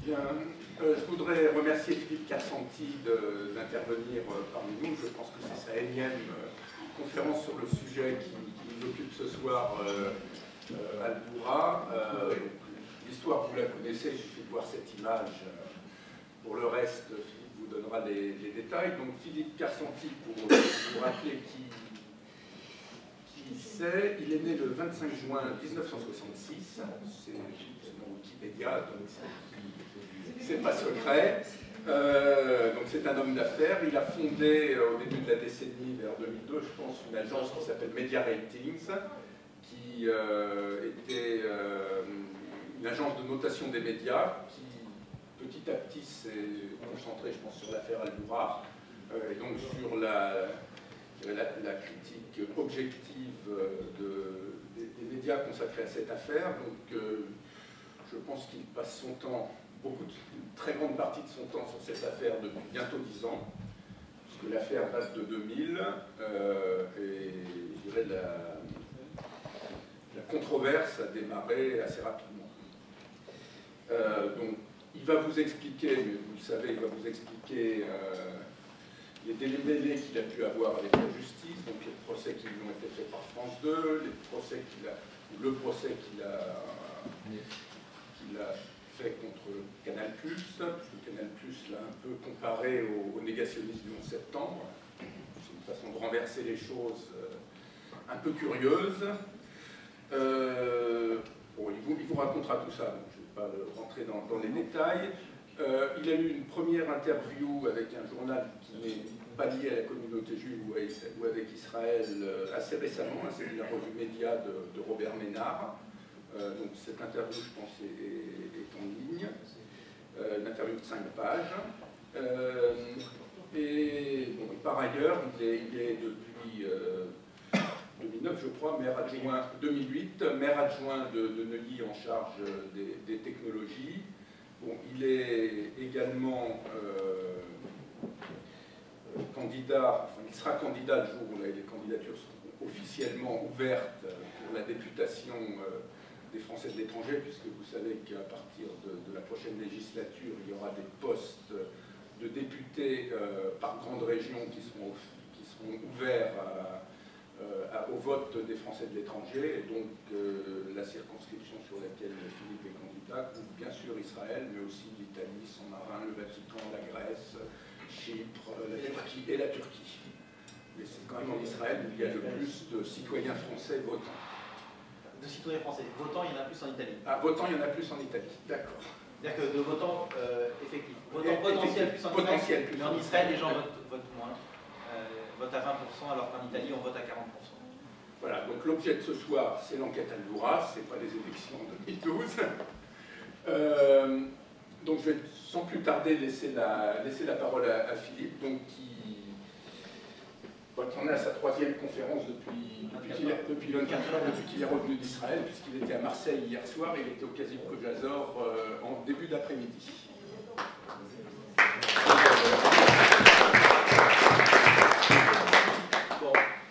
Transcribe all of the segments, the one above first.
Bien, je voudrais remercier Philippe Carsanti d'intervenir parmi nous. Je pense que c'est sa énième conférence sur le sujet qui nous occupe ce soir, Al-Boura. L'histoire, vous la connaissez, il suffit de voir cette image. Pour le reste, Philippe vous donnera les détails. Donc Philippe Carsanti, pour vous rappeler qui c'est, il est né le 25 juin 1966. C'est dans Wikipédia, donc c'est pas secret. Donc c'est un homme d'affaires. Il a fondé au début de la décennie, vers 2002, je pense, une agence qui s'appelle Media Ratings, qui était une agence de notation des médias, qui petit à petit s'est concentrée, je pense, sur l'affaire Al-Boura, et donc sur la critique objective des médias consacrés à cette affaire. Donc je pense qu'il passe son temps, une très grande partie de son temps sur cette affaire depuis bientôt 10 ans, puisque l'affaire date de 2000, et je dirais la controverse a démarré assez rapidement. Donc il va vous expliquer, mais vous le savez, il va vous expliquer les délais qu'il a pu avoir avec la justice, donc les procès qui lui ont été faits par France 2, le procès qu'il a fait contre Canal+, puisque Canal+ l'a un peu comparé au négationnisme du 11 septembre. C'est une façon de renverser les choses un peu curieuse. Bon, il vous racontera tout ça, donc je ne vais pas rentrer dans les détails. Il a eu une première interview avec un journal qui n'est pas lié à la communauté juive ou avec Israël assez récemment, c'est la revue Média de Robert Ménard. Donc cette interview, je pense, est en ligne, une interview de 5 pages. Et bon, par ailleurs, il est depuis 2009, je crois, 2008, maire adjoint de Neuilly en charge des technologies. Bon, il est également candidat, enfin, il sera candidat le jour où les candidatures seront officiellement ouvertes pour la députation des Français de l'étranger, puisque vous savez qu'à partir de la prochaine législature, il y aura des postes de députés par grande région qui seront ouverts au vote des Français de l'étranger, et donc la circonscription sur laquelle Philippe est candidat couvre bien sûr Israël, mais aussi l'Italie, Saint-Marin, le Vatican, la Grèce, Chypre, la Turquie et la Turquie. Mais c'est quand même en Israël où il y a le plus de citoyens français votants. De citoyens français votants, il y en a plus en Italie. Ah, votants, il y en a plus en Italie, d'accord. C'est-à-dire que de votants effectifs. Votants potentiels plus en Italie, mais en Israël, les gens votent moins. Votent à 20%, alors qu'en Italie, on vote à 40%. Voilà, donc l'objet de ce soir, c'est l'enquête Al-Boura, ce n'est pas les élections en 2012. Donc je vais sans plus tarder laisser la parole à Philippe, donc qui en est à sa 3e conférence depuis 24 heures, depuis qu'il est revenu d'Israël, puisqu'il était à Marseille hier soir, et il était au Casino Kojazor en début d'après-midi.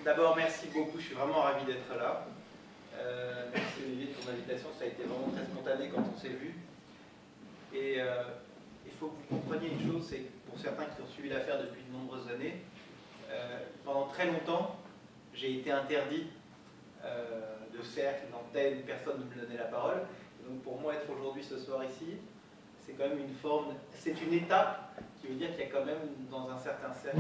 D'abord, merci beaucoup, je suis vraiment ravi d'être là. Merci Olivier de ton invitation, ça a été vraiment très spontané quand on s'est vu. Et il faut que vous compreniez une chose, c'est que pour certains qui ont suivi l'affaire depuis de nombreuses années, pendant très longtemps, j'ai été interdit de cercle, d'antenne, personne ne me donnait la parole. Et donc pour moi, être aujourd'hui ce soir ici, c'est quand même une forme, c'est une étape qui veut dire qu'il y a quand même dans un certain cercle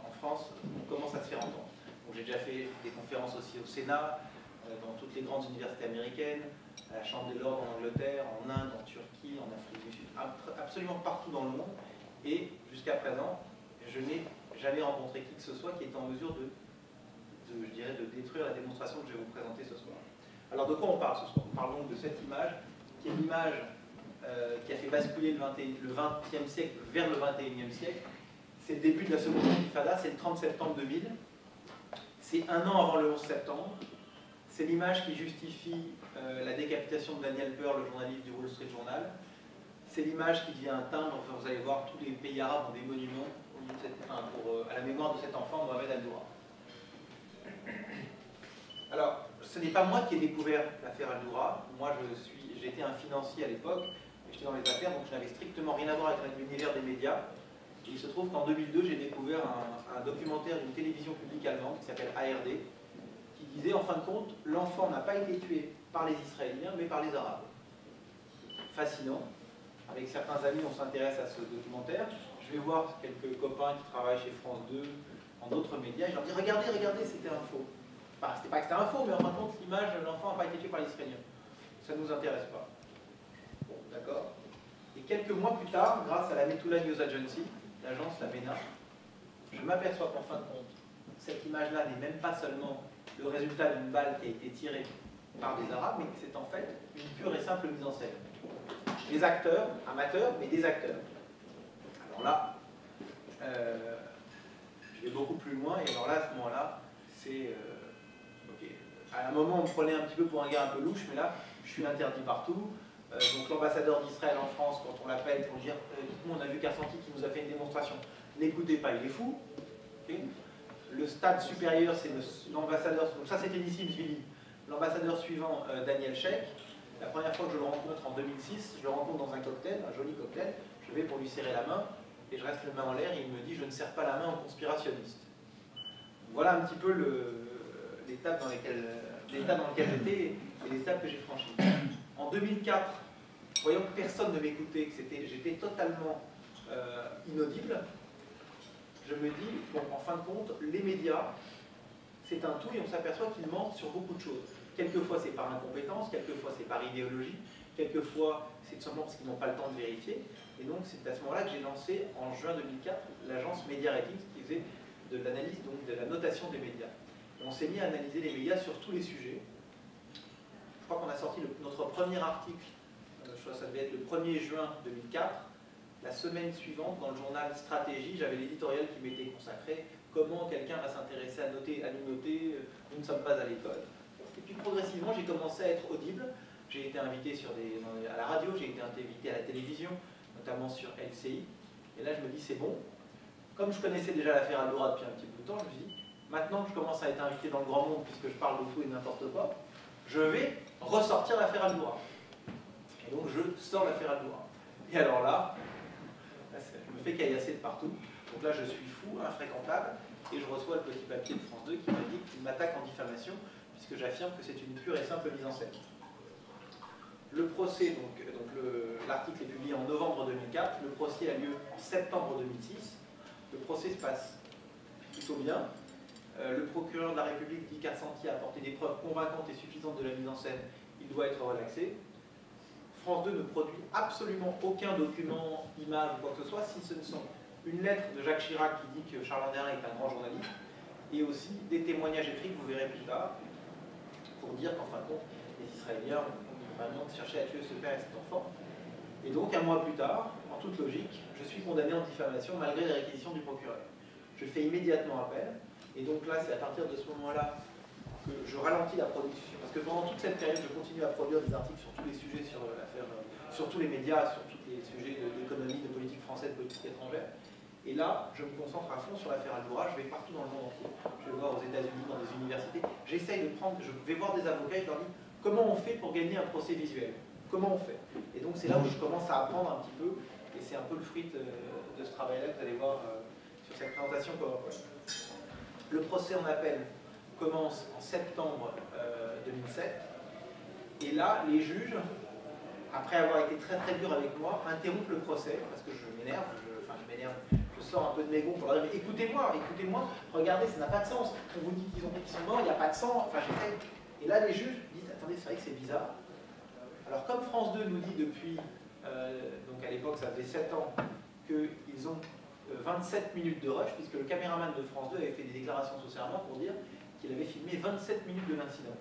en France, on commence à se faire entendre. J'ai déjà fait des conférences aussi au Sénat, dans toutes les grandes universités américaines, à la Chambre des Lords en Angleterre, en Inde, en Turquie, en Afrique du Sud, absolument partout dans le monde. Et jusqu'à présent, je n'ai jamais rencontré qui que ce soit qui est en mesure je dirais, de détruire la démonstration que je vais vous présenter ce soir. Alors de quoi on parle ce soir? On parle donc de cette image, qui est l'image qui a fait basculer le XXe siècle vers le XXIe siècle. C'est le début de la seconde intifada, c'est le 30 septembre 2000. C'est un an avant le 11 septembre. C'est l'image qui justifie la décapitation de Daniel Pearl, le journaliste du Wall Street Journal. C'est l'image qui devient un timbre. Enfin, vous allez voir, tous les pays arabes ont des monuments à la mémoire de cet enfant, Mohamed Al-Doura. Alors, ce n'est pas moi qui ai découvert l'affaire Al-Doura. Moi, j'étais un financier à l'époque. j'étais dans les affaires, donc je n'avais strictement rien à voir avec l'univers des médias. Et il se trouve qu'en 2002, j'ai découvert un documentaire d'une télévision publique allemande qui s'appelle ARD, qui disait en fin de compte, l'enfant n'a pas été tué par les Israéliens, mais par les Arabes. Fascinant. Avec certains amis, on s'intéresse à ce documentaire. Je vais voir quelques copains qui travaillent chez France 2, en d'autres médias, et je leur dis regardez, regardez, c'était un faux. Enfin, c'était pas que c'était un faux, mais en fin de compte, l'image, l'enfant n'a pas été tué par les Israéliens. Ça ne nous intéresse pas. Bon, d'accord. Et quelques mois plus tard, grâce à la Metula News Agency, l'agence, la MENA, je m'aperçois qu'en fin de compte, cette image-là n'est même pas seulement le résultat d'une balle qui a été tirée par des Arabes, mais que c'est en fait une pure et simple mise en scène. Des acteurs, amateurs, mais des acteurs. Alors là, je vais beaucoup plus loin, et alors là, à ce moment-là, c'est... ok. À un moment, on me prenait un petit peu pour un gars un peu louche, mais là, je suis interdit partout. Donc l'ambassadeur d'Israël en France, quand on l'appelle pour dire dites-moi, on a vu Karsanti qui nous a fait une démonstration, n'écoutez pas, il est fou. Okay. Le stade supérieur, c'est l'ambassadeur, donc ça c'était Nissim Zvili, l'ambassadeur suivant, Daniel Sheikh. La première fois que je le rencontre en 2006, je le rencontre dans un cocktail, un joli cocktail, je vais pour lui serrer la main, et je reste la main en l'air, et il me dit je ne serre pas la main aux conspirationnistes. Voilà un petit peu l'étape dans lequel j'étais et l'étape que j'ai franchie. En 2004, voyant que personne ne m'écoutait, que j'étais totalement inaudible, je me dis, bon, en fin de compte, les médias, c'est un tout et on s'aperçoit qu'ils mentent sur beaucoup de choses. Quelquefois c'est par incompétence, quelquefois c'est par idéologie, quelquefois c'est tout simplement parce qu'ils n'ont pas le temps de vérifier. Et donc c'est à ce moment-là que j'ai lancé, en juin 2004, l'agence Media Ratings qui faisait de l'analyse, donc de la notation des médias. Et on s'est mis à analyser les médias sur tous les sujets. Je crois qu'on a sorti notre premier article, je crois que ça devait être le 1er juin 2004. La semaine suivante, dans le journal Stratégie, j'avais l'éditorial qui m'était consacré. Comment quelqu'un va s'intéresser à nous noter, nous ne sommes pas à l'école. Et puis progressivement, j'ai commencé à être audible. J'ai été invité à la radio, j'ai été invité à la télévision, notamment sur LCI. Et là, je me dis, c'est bon. Comme je connaissais déjà l'affaire Aldoura depuis un petit bout de temps, je me dis, maintenant que je commence à être invité dans le grand monde, puisque je parle de tout et de n'importe quoi, je vais ressortir l'affaire Aldoura. Et donc, je sors l'affaire Aldoura. Et alors là, je me fais caillasser de partout. Donc là, je suis fou, infréquentable, et je reçois le petit papier de France 2 qui me dit qu'il m'attaque en diffamation, puisque j'affirme que c'est une pure et simple mise en scène. Le procès, l'article est publié en novembre 2004, le procès a lieu en septembre 2006. Le procès se passe plutôt bien. Le procureur de la République dit qu'Arsanti a apporté des preuves convaincantes et suffisantes de la mise en scène, il doit être relaxé. France 2 ne produit absolument aucun document, image ou quoi que ce soit, si ce ne sont une lettre de Jacques Chirac qui dit que Charles Anderin est un grand journaliste, et aussi des témoignages écrits que vous verrez plus tard, pour dire qu'en fin de compte, les Israéliens ont vraiment cherché à tuer ce père et cet enfant. Et donc, un mois plus tard, en toute logique, je suis condamné en diffamation malgré les réquisitions du procureur. Je fais immédiatement appel, et donc là, c'est à partir de ce moment-là que je ralentis la production, parce que pendant toute cette période, je continue à produire des articles sur tous les sujets, sur l'affaire, sur tous les médias, sur tous les sujets d'économie, de politique française, de politique étrangère. Et là, je me concentre à fond sur l'affaire Aldoura, je vais partout dans le monde entier. Je vais voir aux États-Unis, dans des universités. J'essaye de prendre, je vais voir des avocats et je leur dis comment on fait pour gagner un procès visuel. Comment on fait? Et donc c'est là où je commence à apprendre un petit peu, et c'est un peu le fruit de ce travail-là que vous allez voir sur cette présentation PowerPoint. Le procès en appel commence en septembre 2007, et là, les juges, après avoir été très très durs avec moi, interrompent le procès, parce que je m'énerve, je sors un peu de mes gonds pour leur dire écoutez-moi, écoutez-moi, regardez, ça n'a pas de sens, on vous dit qu'ils sont morts, il n'y a pas de sang, enfin j'essaie. Et là les juges disent attendez, c'est vrai que c'est bizarre. Alors comme France 2 nous dit depuis, donc à l'époque ça faisait 7 ans, qu'ils ont 27 minutes de rush, puisque le caméraman de France 2 avait fait des déclarations sous serment pour dire qu'il avait filmé 27 minutes de l'incident.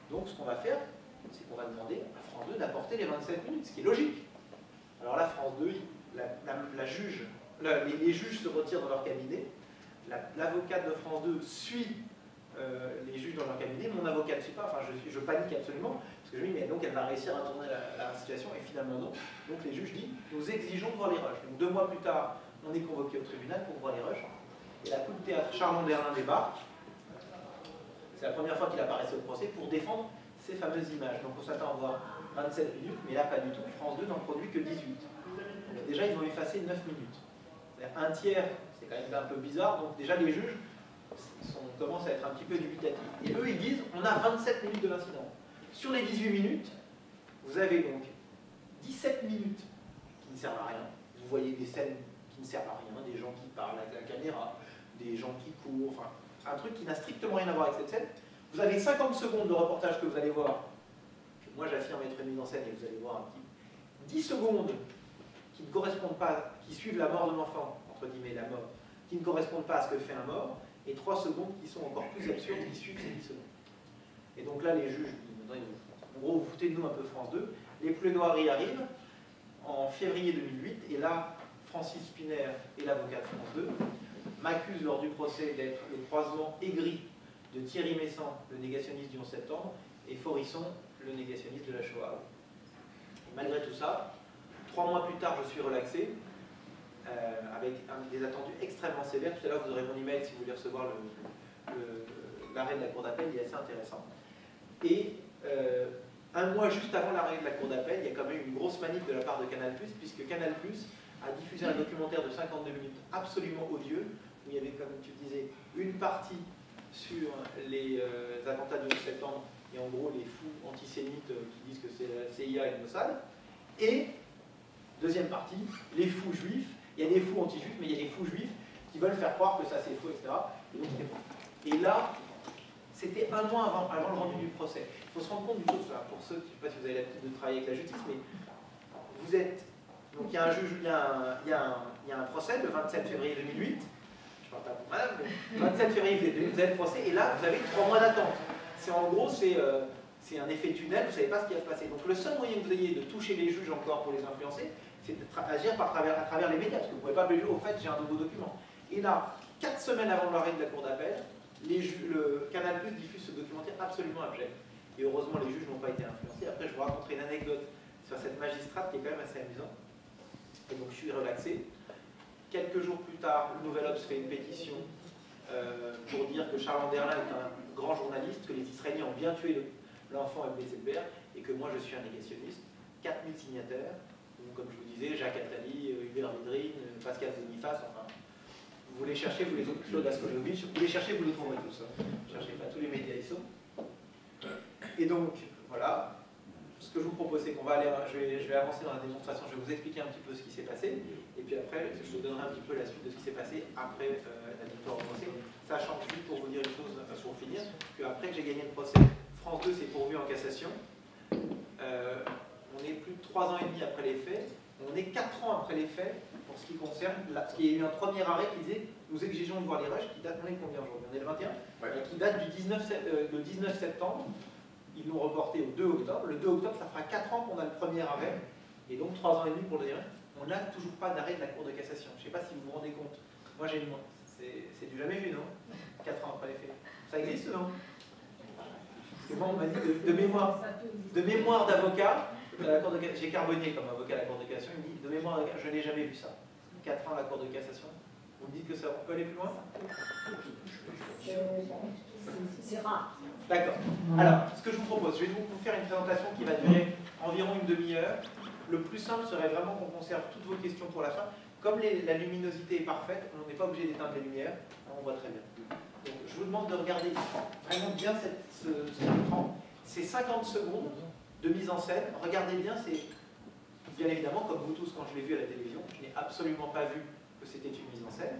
Donc ce qu'on va faire, c'est qu'on va demander à France 2 d'apporter les 27 minutes, ce qui est logique. Alors là, France 2, les juges se retirent dans leur cabinet, l'avocate de France 2 suit les juges dans leur cabinet, mon avocat ne suit pas, enfin je panique absolument, parce que je me dis, mais donc elle va réussir à tourner la situation, et finalement non. Donc les juges disent, nous exigeons de voir les rushs. Donc 2 mois plus tard, on est convoqué au tribunal pour voir les rushs, et la coup de théâtre, Charles Anderin débarque, c'est la première fois qu'il apparaissait au procès, pour défendre ces fameuses images. Donc on s'attend à voir 27 minutes, mais là pas du tout. France 2 n'en produit que 18. Donc déjà, ils ont effacé 9 minutes. Un tiers, c'est quand même un peu bizarre, donc déjà les juges commencent à être un petit peu dubitatifs. Et eux, ils disent, on a 27 minutes de l'incident. Sur les 18 minutes, vous avez donc 17 minutes qui ne servent à rien. Vous voyez des scènes qui ne servent à rien, des gens qui parlent avec la caméra, des gens qui courent, enfin, un truc qui n'a strictement rien à voir avec cette scène. Vous avez 50 secondes de reportage que vous allez voir, que moi j'affirme être une mise en scène et vous allez voir un petit 10 secondes qui ne correspondent pas, qui suivent la mort de l'enfant, entre guillemets la mort, qui ne correspondent pas à ce que fait un mort, et 3 secondes qui sont encore plus absurdes, qui suivent ces 10 secondes. Et donc là, les juges, en gros, vous foutez de nous un peu France 2, les plaidoiries arrivent en février 2008, et là, Francis Spinner et l'avocat de France 2 m'accusent lors du procès d'être le croisement aigri de Thierry Messant, le négationniste du 11 septembre, et Forisson, le négationniste de la Shoah. Et malgré tout ça, 3 mois plus tard, je suis relaxé, avec des attendus extrêmement sévères. Tout à l'heure, vous aurez mon email si vous voulez recevoir l'arrêt de la Cour d'appel, il est assez intéressant. Et un mois juste avant l'arrêt de la Cour d'appel, il y a quand même une grosse manip de la part de Canal+, puisque Canal+ a diffusé un documentaire de 52 minutes absolument odieux, où il y avait, comme tu disais, une partie sur les attentats du 11 septembre, et en gros les fous antisémites qui disent que c'est la CIA et le Mossad, et deuxième partie, les fous juifs. Il y a des fous anti-juifs, mais il y a des fous juifs qui veulent faire croire que ça c'est faux, etc. Et donc c'était faux. Et là, c'était un mois avant le rendu du procès. Il faut se rendre compte d'une chose, pour ceux, je ne sais pas si vous avez l'habitude de travailler avec la justice, mais vous êtes... Donc il y a un juge, il y a un procès le 27 février 2008, je ne parle pas pour madame, mais 27 février 2008, vous avez le procès, et là, vous avez 3 mois d'attente. C'est en gros, c'est un effet tunnel, vous ne savez pas ce qui va se passer. Donc le seul moyen que vous ayez de toucher les juges encore pour les influencer, c'est d'agir à travers les médias, parce que vous ne pouvez pas appeler le juge, au fait, j'ai un nouveau document. Et là, 4 semaines avant l'arrêt de la Cour d'appel, le Canal+ diffuse ce documentaire absolument abject. Et heureusement, les juges n'ont pas été influencés. Après, je vous raconterai une anecdote sur cette magistrate qui est quand même assez amusante. Et donc, je suis relaxé. Quelques jours plus tard, le Nouvel Obs fait une pétition pour dire que Charles Anderlin est un grand journaliste, que les Israéliens ont bien tué l'enfant Ebné Zedber, et que moi, je suis un négationniste. 4000 signataires. Donc, comme je vous disais, Jacques Attali, Hubert Védrine, Pascal Boniface, enfin... Vous les cherchez, vous les trouvez, Claude Askolovitch, vous les cherchez, vous les trouverez tous. Ne cherchez pas, tous les médias ils sont. Et donc, voilà. Ce que je vous propose, c'est qu'on va aller, je vais avancer dans la démonstration, je vais vous expliquer un petit peu ce qui s'est passé, et puis après, je vous donnerai un petit peu la suite de ce qui s'est passé après la victoire au procès, sachant que, juste pour vous dire une chose, pour finir, qu'après que j'ai gagné le procès, France 2 s'est pourvu en cassation. On est plus de 3 ans et demi après les faits, on est 4 ans après les faits, pour ce qui concerne, parce qu'il y a eu un premier arrêt qui disait nous exigeons de voir les rushs, qui date, on est combien aujourd'hui? On est le 21, ouais. Qui date du 19 septembre. Ils l'ont reporté au 2 octobre. Le 2 octobre, ça fera 4 ans qu'on a le premier arrêt, et donc 3 ans et demi pour le dernier. On n'a toujours pas d'arrêt de la Cour de cassation. Je ne sais pas si vous vous rendez compte. Moi, j'ai une... C'est du jamais vu, non? 4 ans après les faits. Ça existe, non? Parce que moi, on m'a dit de mémoire d'avocat. J'ai Carbonnier comme avocat à la Cour de cassation, il me dit, de mémoire, je n'ai jamais vu ça. 4 ans à la Cour de cassation. Vous me dites que ça peut aller plus loin? C'est rare. D'accord. Alors, ce que je vous propose, je vais vous faire une présentation qui va durer environ une demi-heure. Le plus simple serait vraiment qu'on conserve toutes vos questions pour la fin. Comme la luminosité est parfaite, on n'est pas obligé d'éteindre les lumières, on voit très bien. Donc, je vous demande de regarder vraiment bien cet écran. C'est 50 secondes de mise en scène. Regardez bien, c'est bien évidemment, comme vous tous, quand je l'ai vu à la télévision, je n'ai absolument pas vu que c'était une mise en scène.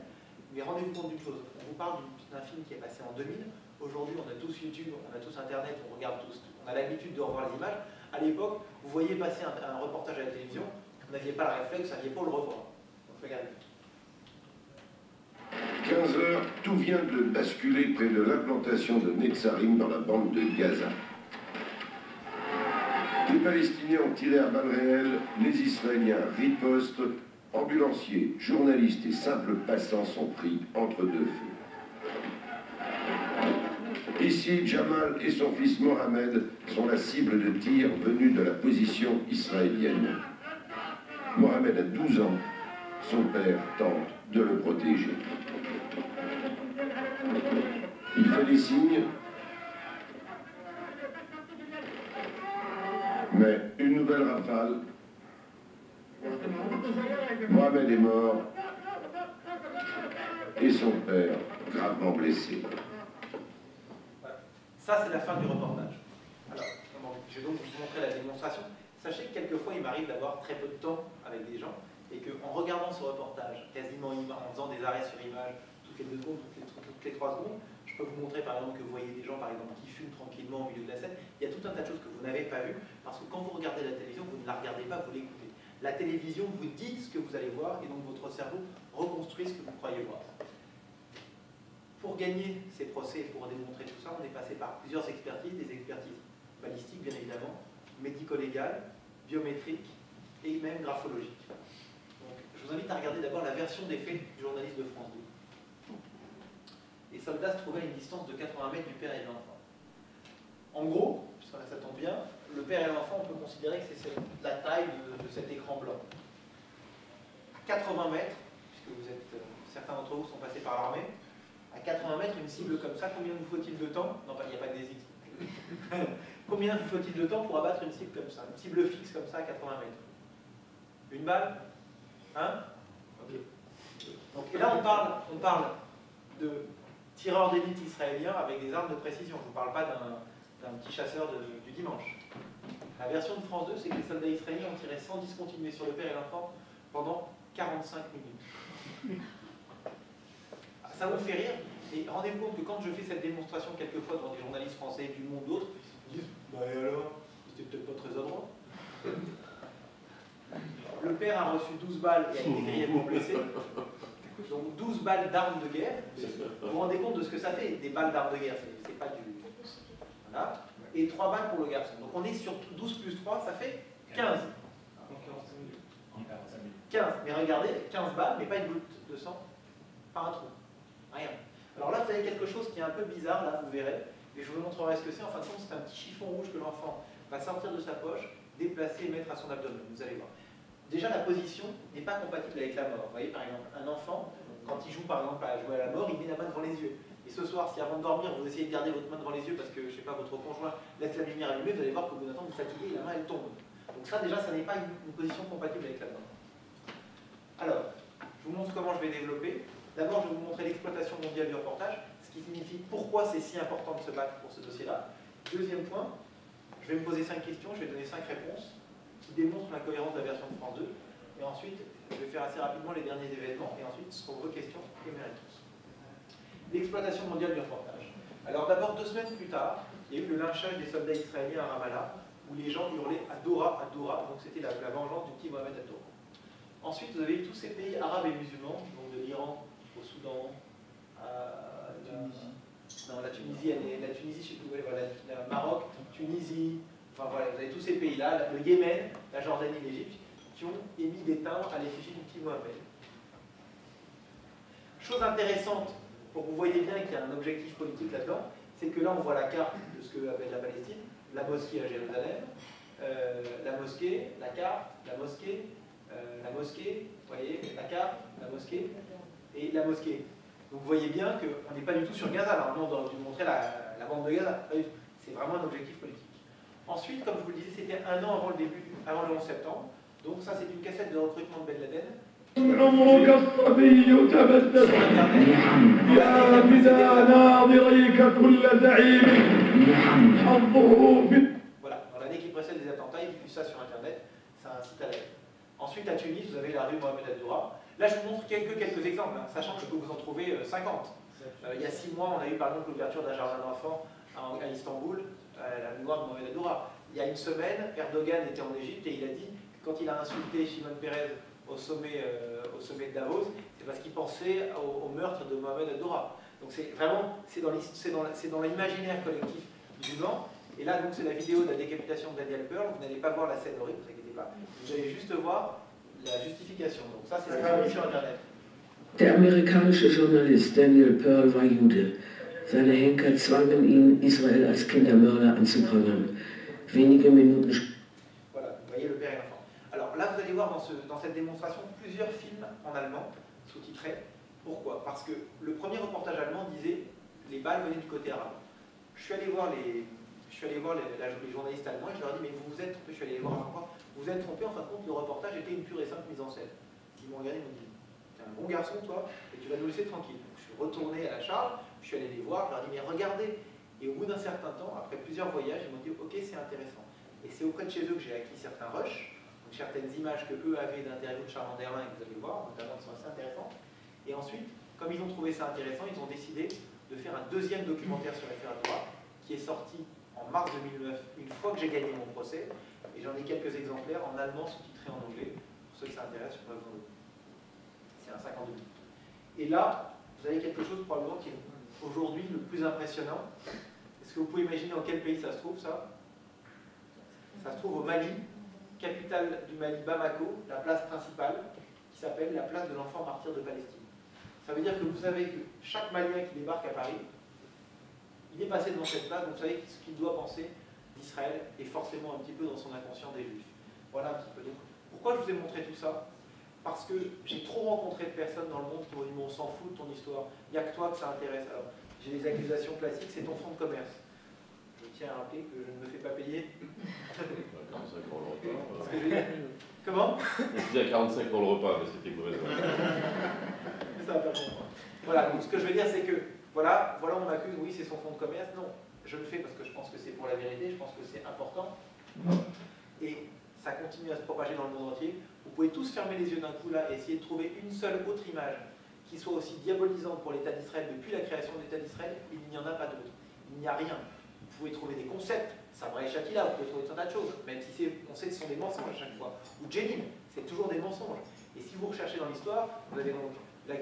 Mais rendez-vous compte d'une chose, on vous parle d'un film qui est passé en 2000. Aujourd'hui, on a tous YouTube, on a tous Internet, on regarde tous, on a l'habitude de revoir les images. À l'époque, vous voyez passer un reportage à la télévision, vous n'aviez pas le réflexe, vous ne saviez pas le revoir. Donc regardez. 15 heures, tout vient de basculer près de l'implantation de Netzarim dans la bande de Gaza. Les Palestiniens ont tiré à balles réelles, les Israéliens ripostent, ambulanciers, journalistes et simples passants sont pris entre deux feux. Ici, Jamal et son fils Mohamed sont la cible de tirs venus de la position israélienne. Mohamed a 12 ans, son père tente de le protéger. Il fait des signes. Mais une nouvelle rafale. Mohamed est mort et son père gravement blessé. Voilà. Ça, c'est la fin du reportage. Alors, je vais donc vous montrer la démonstration. Sachez que quelquefois, il m'arrive d'avoir très peu de temps avec des gens et qu'en regardant ce reportage, quasiment en faisant des arrêts sur image toutes les 2 secondes, toutes les 3 secondes, je peux vous montrer par exemple que vous voyez des gens par exemple qui fument tranquillement au milieu de la scène. Il y a tout un tas de choses que vous n'avez pas vues parce que quand vous regardez la télévision, vous ne la regardez pas, vous l'écoutez. La télévision vous dit ce que vous allez voir et donc votre cerveau reconstruit ce que vous croyez voir. Pour gagner ces procès et pour démontrer tout ça, on est passé par plusieurs expertises, des expertises balistiques bien évidemment, médico-légales, biométriques et même graphologiques. Donc, je vous invite à regarder d'abord la version des faits du journaliste de France 2. Les soldats se trouvaient à une distance de 80 mètres du père et de l'enfant. En gros, puisque là ça tombe bien, le père et l'enfant, on peut considérer que c'est la taille de cet écran blanc. 80 mètres, puisque vous êtes, certains d'entre vous sont passés par l'armée, à 80 mètres, une cible comme ça, combien vous faut-il de temps? Non, il n'y a pas des X. Combien vous faut-il de temps pour abattre une cible comme ça? Une cible fixe comme ça à 80 mètres? Une balle? Hein? Ok. Donc, et là, on parle de tireurs d'élite israéliens avec des armes de précision. Je ne vous parle pas d'un petit chasseur du dimanche. La version de France 2, c'est que les soldats israéliens ont tiré sans discontinuer sur le père et l'enfant pendant 45 minutes. Ça vous fait rire, et rendez-vous compte que quand je fais cette démonstration quelquefois devant des journalistes français du monde d'autres, ils disent « Bah et alors, c'était peut-être pas très adroit ». Le père a reçu 12 balles et a été grièvement blessé. Donc 12 balles d'armes de guerre. Vous vous rendez compte de ce que ça fait? Des balles d'armes de guerre, c'est pas du... Voilà. Et 3 balles pour le garçon. Donc on est sur 12 plus 3, ça fait 15. 15. Mais regardez, 15 balles, mais pas une goutte de sang, pas un trou. Rien. Alors là, vous avez quelque chose qui est un peu bizarre, là, vous verrez. Et je vous montrerai ce que c'est. En fin de compte, c'est un petit chiffon rouge que l'enfant va sortir de sa poche, déplacer et mettre à son abdomen. Vous allez voir. Déjà, la position n'est pas compatible avec la mort. Vous voyez, par exemple, un enfant, quand il joue par exemple à jouer à la mort, il met la main devant les yeux. Et ce soir, si avant de dormir, vous essayez de garder votre main devant les yeux parce que, je sais pas, votre conjoint laisse la lumière allumée, vous allez voir qu'au bout d'un temps, vous fatiguez et la main, elle tombe. Donc ça, déjà, ça n'est pas une position compatible avec la mort. Alors, je vous montre comment je vais développer. D'abord, je vais vous montrer l'exploitation mondiale du reportage, ce qui signifie pourquoi c'est si important de se battre pour ce dossier-là. Deuxième point, je vais me poser 5 questions, je vais donner 5 réponses qui démontrent la cohérence de la version de France 2. Et ensuite, je vais faire assez rapidement les derniers événements, et ensuite, ce seront vos questions et mes réponses. L'exploitation mondiale du reportage. Alors d'abord, 2 semaines plus tard, il y a eu le lynchage des soldats israéliens à Ramallah, où les gens hurlaient « Adora, Adora », donc c'était la vengeance du petit Mohamed Adora. Ensuite, vous avez eu tous ces pays arabes et musulmans, donc de l'Iran au Soudan, à la Tunisie, la Tunisie, je sais plus, voilà, le Maroc, Tunisie, enfin voilà, vous avez tous ces pays-là, le Yémen, la Jordanie, l'Égypte, qui ont émis des timbres à l'effigie du petit Mohamed. Chose intéressante, pour que vous voyez bien qu'il y a un objectif politique là-dedans, c'est que là on voit la carte de ce que appelle la Palestine, la mosquée à Jérusalem, la mosquée, la carte, la mosquée, vous voyez, la carte, la mosquée, et la mosquée. Donc vous voyez bien qu'on n'est pas du tout sur Gaza, là, on doit vous montrer la bande de Gaza, c'est vraiment un objectif politique. Ensuite, comme je vous le disais, c'était 1 an avant le 11 septembre, donc ça c'est une cassette de recrutement de Ben Laden. عمرك الصبي تبدد يا بدا ناظريك كل زعيم حظه. Voilà, dans l'année qui précède les attentats, il diffuse ça sur Internet, c'est un site à la haine. Ensuite, à Tunis, vous avez la rue Mohamed Adora. Là, je vous montre quelques exemples, hein, sachant que je peux vous en trouver 50. Il y a 6 mois, on a eu par exemple l'ouverture d'un jardin d'enfants à Istanbul, la mémoire de Mohamed Adora. Il y a une semaine, Erdogan était en Égypte et il a dit que quand il a insulté Shimon Peres au sommet de Davos, c'est parce qu'il pensait au meurtre de Mohamed Adora. Donc c'est vraiment, c'est dans l'imaginaire collectif musulman. Et là, donc, c'est la vidéo de la décapitation de Daniel Pearl. Vous n'allez pas voir la scène horrible, ne vous inquiétez pas. Vous allez juste voir la justification. Donc ça, c'est ce qu'on dit sur Internet. Der amerikanische Journalist Daniel Pearl war Jude. Seine Henker zwangen ihn, Israel als Kindermörder anzuprangern. Wenige Minuten später. Voilà, vous voyez le père et l'enfant. Alors là, vous allez voir dans cette démonstration plusieurs films en allemand, sous-titrés. Pourquoi? Parce que le premier reportage allemand disait les balles venaient du côté arabe. Je suis allé voir je suis allé voir les journalistes allemands et je leur ai dit, mais vous vous êtes trompé, je suis allé les voir, vous vous êtes trompé, en fin de compte, le reportage était une pure et simple mise en scène. Ils m'ont regardé, ils m'ont dit, t'es un bon garçon, toi, et tu vas nous laisser tranquille. Donc, je suis retourné à la Charles, je suis allé les voir, je leur ai dit, mais regardez. Et au bout d'un certain temps, après plusieurs voyages, ils m'ont dit, ok, c'est intéressant. Et c'est auprès de chez eux que j'ai acquis certains rushs, donc certaines images que eux avaient d'interviews de Charles Anderlin, et que vous allez voir, notamment, qui sont assez intéressantes. Et ensuite, comme ils ont trouvé ça intéressant, ils ont décidé de faire un deuxième documentaire sur l'affaire Dora, qui est sorti en mars 2009, une fois que j'ai gagné mon procès, et j'en ai quelques exemplaires en allemand sous-titrés en anglais, pour ceux que ça intéresse, je pourrais vous en donner. C'est un 52 minutes. Et là, vous avez quelque chose probablement qui est aujourd'hui le plus impressionnant. Est-ce que vous pouvez imaginer dans quel pays ça se trouve, ça? Ça se trouve au Mali, capitale du Mali, Bamako, la place principale, qui s'appelle la place de l'enfant martyr de Palestine. Ça veut dire que vous savez que chaque Malien qui débarque à Paris, il est passé devant cette place, donc vous savez ce qu'il doit penser d'Israël, et forcément un petit peu dans son inconscient des Juifs. Voilà un petit peu. Donc, pourquoi je vous ai montré tout ça? Parce que j'ai trop rencontré de personnes dans le monde qui m'ont dit, on s'en fout de ton histoire, il n'y a que toi que ça intéresse. Alors, j'ai des accusations classiques, c'est ton fonds de commerce. Je tiens à rappeler que je ne me fais pas payer. 45 pour le repas. Ce que je veux dire. Comment? Je disais à 45 pour le repas, mais c'était mauvais. Mais ça va pas comprendre. Voilà, donc ce que je veux dire, c'est que, voilà, on m'accuse, oui, c'est son fonds de commerce. Non, je le fais parce que je pense que c'est pour la vérité, je pense que c'est important. Et ça continue à se propager dans le monde entier. Vous pouvez tous fermer les yeux d'un coup là et essayer de trouver une seule autre image qui soit aussi diabolisante pour l'État d'Israël depuis la création de l'État d'Israël. Il n'y en a pas d'autre. Il n'y a rien. Vous pouvez trouver des concepts, Sabra et Shatila, vous pouvez trouver tout un tas de choses, même si on sait que ce sont des mensonges à chaque fois. Ou Jenin, c'est toujours des mensonges. Et si vous recherchez dans l'histoire, vous avez donc les